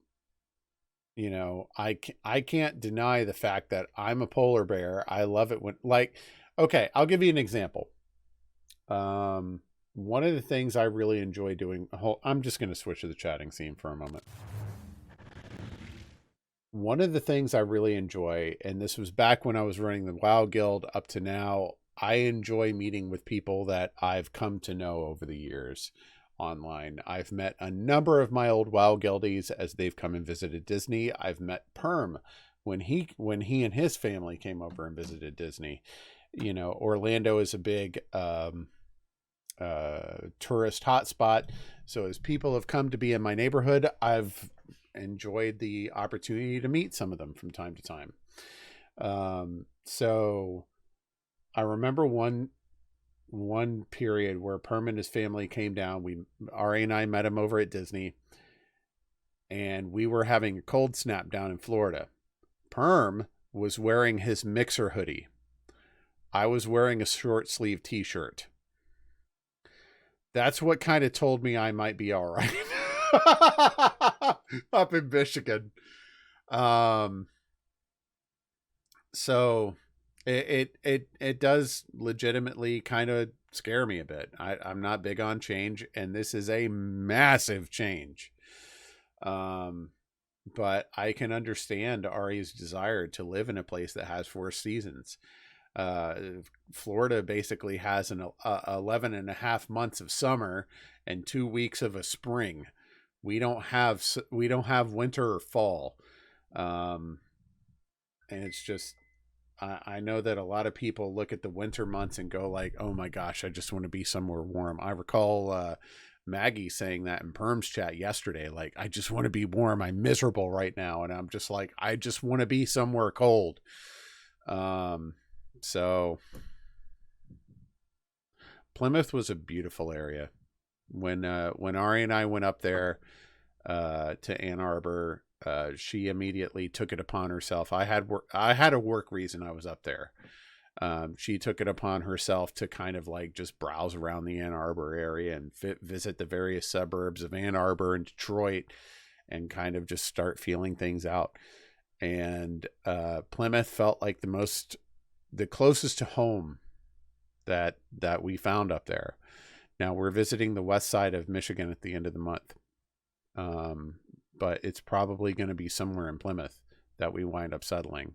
you know, I can't deny the fact that I'm a polar bear. I love it when, like, okay, I'll give you an example. One of the things I really enjoy doing, I'm just going to switch to the chatting scene for a moment. One of the things I really enjoy, and this was back when I was running the WoW Guild up to now, I enjoy meeting with people that I've come to know over the years online. I've met a number of my old WoW Guildies as they've come and visited Disney. I've met Perm when he and his family came over and visited Disney. You know, Orlando is a big tourist hotspot. So as people have come to be in my neighborhood, I've enjoyed the opportunity to meet some of them from time to time. So I remember one period where Perm and his family came down. Ari and I met him over at Disney, and we were having a cold snap down in Florida. Perm was wearing his mixer hoodie. I was wearing a short sleeve t-shirt. That's what kind of told me I might be all right up in Michigan. So it does legitimately kind of scare me a bit. I'm not big on change, and this is a massive change. But I can understand Ari's desire to live in a place that has 4 seasons. Florida basically has an 11 and a half months of summer and 2 weeks of a spring. We don't have winter or fall. And it's just, I know that a lot of people look at the winter months and go like, oh my gosh, I just want to be somewhere warm. I recall, Maggie saying that in Perm's chat yesterday, like, I just want to be warm. I'm miserable right now. And I'm just like, I just want to be somewhere cold. So Plymouth was a beautiful area. When Ari and I went up there to Ann Arbor, she immediately took it upon herself. I had a work reason I was up there. She took it upon herself to kind of like just browse around the Ann Arbor area and visit the various suburbs of Ann Arbor and Detroit and kind of just start feeling things out. And Plymouth felt like the closest to home that we found up there. Now we're visiting the west side of Michigan at the end of the month. But it's probably going to be somewhere in Plymouth that we wind up settling.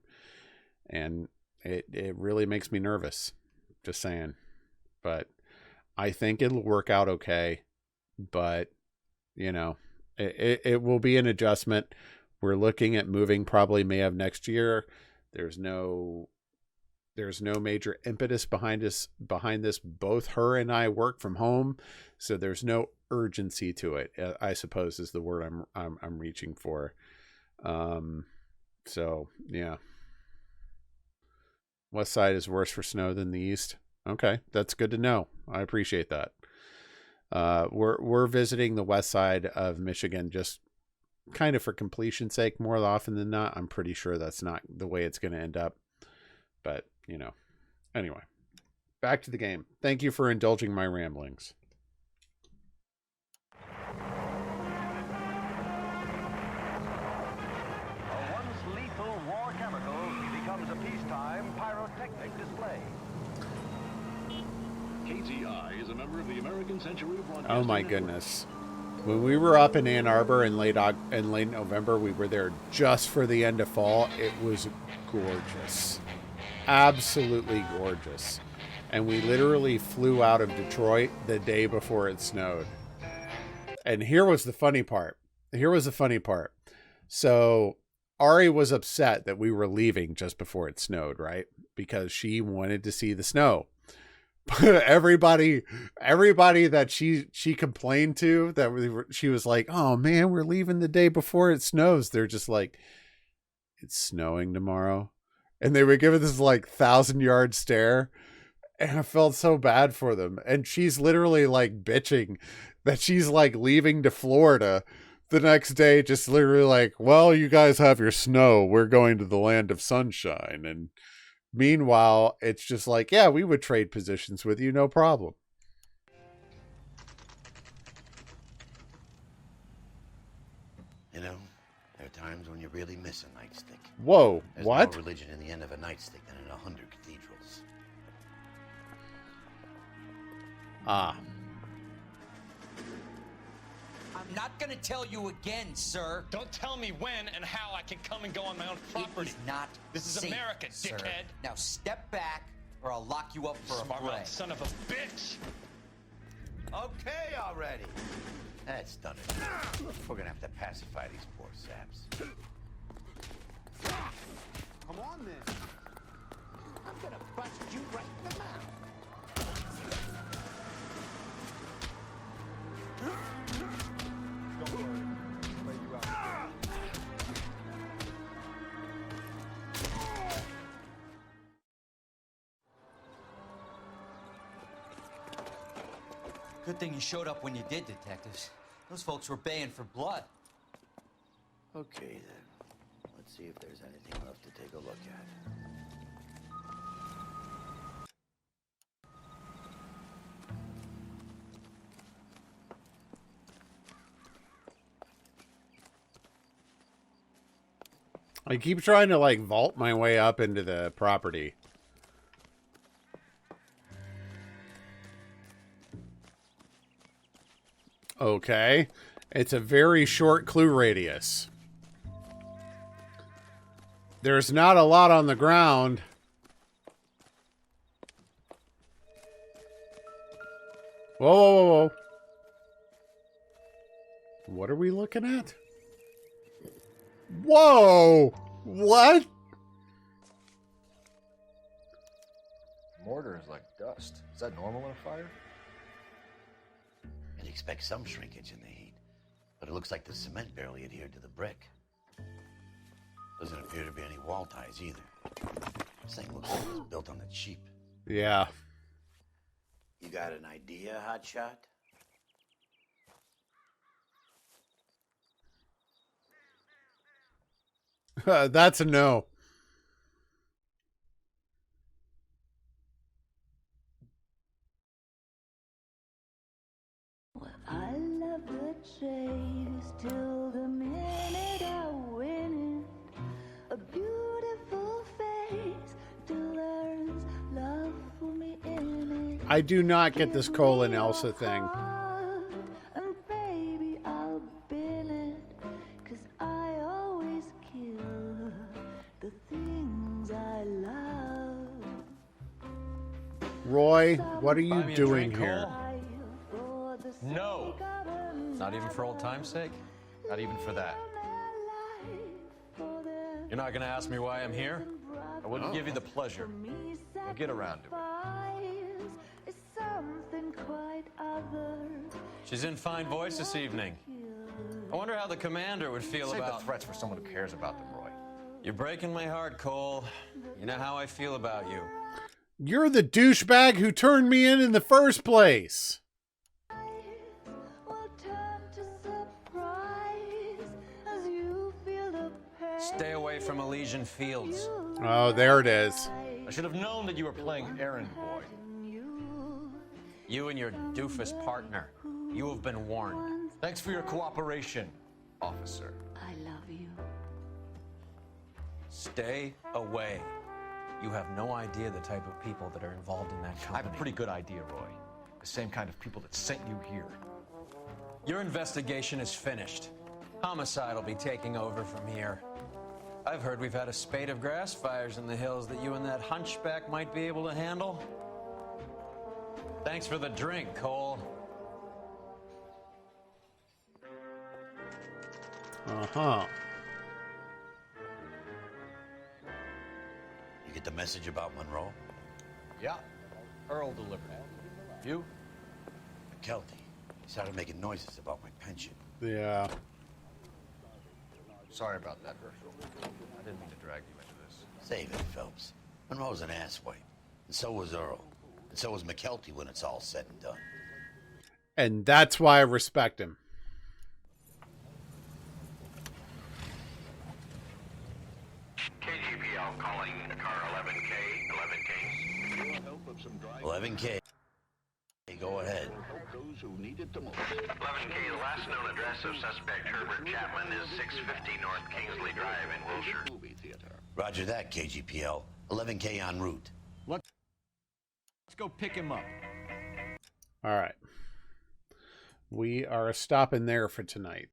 And it really makes me nervous, just saying. But I think it'll work out okay. But, you know, it will be an adjustment. We're looking at moving probably May of next year. There's no major impetus behind this. Both her and I work from home, so there's no urgency to it, I suppose is the word I'm reaching for. So yeah. West side is worse for snow than the east. Okay, that's good to know. I appreciate that. We're visiting the west side of Michigan just kind of for completion's sake more often than not. I'm pretty sure that's not the way it's going to end up. But, you know, anyway, back to the game. Thank you for indulging my ramblings. A once lethal war chemical becomes a peacetime pyrotechnic display. KTI is a member of the American Century Broadcasting Oh my Network. goodness. When we were up in Ann Arbor in late November, we were there just for the end of fall. It was gorgeous. Absolutely gorgeous. And we literally flew out of Detroit the day before it snowed. And here was the funny part. So Ari was upset that we were leaving just before it snowed, right? Because she wanted to see the snow. But everybody that she complained to, she was like, oh man, we're leaving the day before it snows. They're just like, it's snowing tomorrow. And they were giving this like 1,000-yard stare. And I felt so bad for them. And she's literally like bitching that she's like leaving to Florida the next day, just literally like, well, you guys have your snow. We're going to the land of sunshine. And meanwhile, it's just like, yeah, we would trade positions with you. No problem. You know, there are times when you really miss a nightstick. Whoa, There's what? more religion in the end of a nightstick than in 100 cathedrals. Ah. I'm not gonna tell you again, sir. Don't tell me when and how I can come and go on my own property. It is not This is safe, America, sir. dickhead. Now step back, or I'll lock you up for Smart a fray. mouth son of a bitch. Okay already. That's done it. We're gonna have to pacify these poor saps. Come on, then. I'm gonna bust you right in the mouth. Don't worry. I'll lay you out. Good thing you showed up when you did, detectives. Those folks were baying for blood. Okay then. Let's see if there's anything left to take a look at. I keep trying to like vault my way up into the property. Okay. It's a very short clue radius. There's not a lot on the ground. Whoa, whoa, whoa, whoa. What are we looking at? Whoa! What? Mortar is like dust. Is that normal in a fire? You'd expect some shrinkage in the heat, but it looks like the cement barely adhered to the brick. Doesn't appear to be any wall ties either. This thing looks like it was built on the cheap. Yeah. You got an idea, Hotshot? That's a no. I love the chase till the minute I win it. A beautiful face still learns love for me in it. I do not get this Cole and Elsa thing. And baby, I'll bin it. 'Cause I always kill the things I love. Roy, what are you Buy me a doing drink, here? Cole? No. Not even for old time's sake? Not even for that. You're not gonna ask me why I'm here? I wouldn't give you the pleasure. We'll get around to it. It's something quite other. She's in fine voice this evening. I wonder how the commander would feel Save about the threats for someone who cares about them, Roy. You're breaking my heart, Cole. You know how I feel about you. You're the douchebag who turned me in the first place. Stay away from Elysian Fields. Oh, there it is. I should have known that you were playing errand boy. You and your doofus partner. You have been warned. Thanks for your cooperation, officer. I love you. Stay away. You have no idea the type of people that are involved in that company. I have a pretty good idea, Roy. The same kind of people that sent you here. Your investigation is finished. Homicide will be taking over from here. I've heard we've had a spate of grass fires in the hills that you and that hunchback might be able to handle. Thanks for the drink, Cole. Uh-huh. You get the message about Monroe? Yeah. Earl delivered it. You? McKelty. He started making noises about my pension. Yeah. Sorry about that, Herschel. I didn't mean to drag you into this. Save it, Phelps. Monroe's an asswipe. And so was Earl. And so was McKelty when it's all said and done. And that's why I respect him. Calling car 11K, 11K. Go ahead. 11K, the last known address of suspect Herbert Chapman is 650 North Kingsley Drive in Wilshire. Roger that, KGPL. 11K en route. Let's go pick him up. All right. We are stopping there for tonight.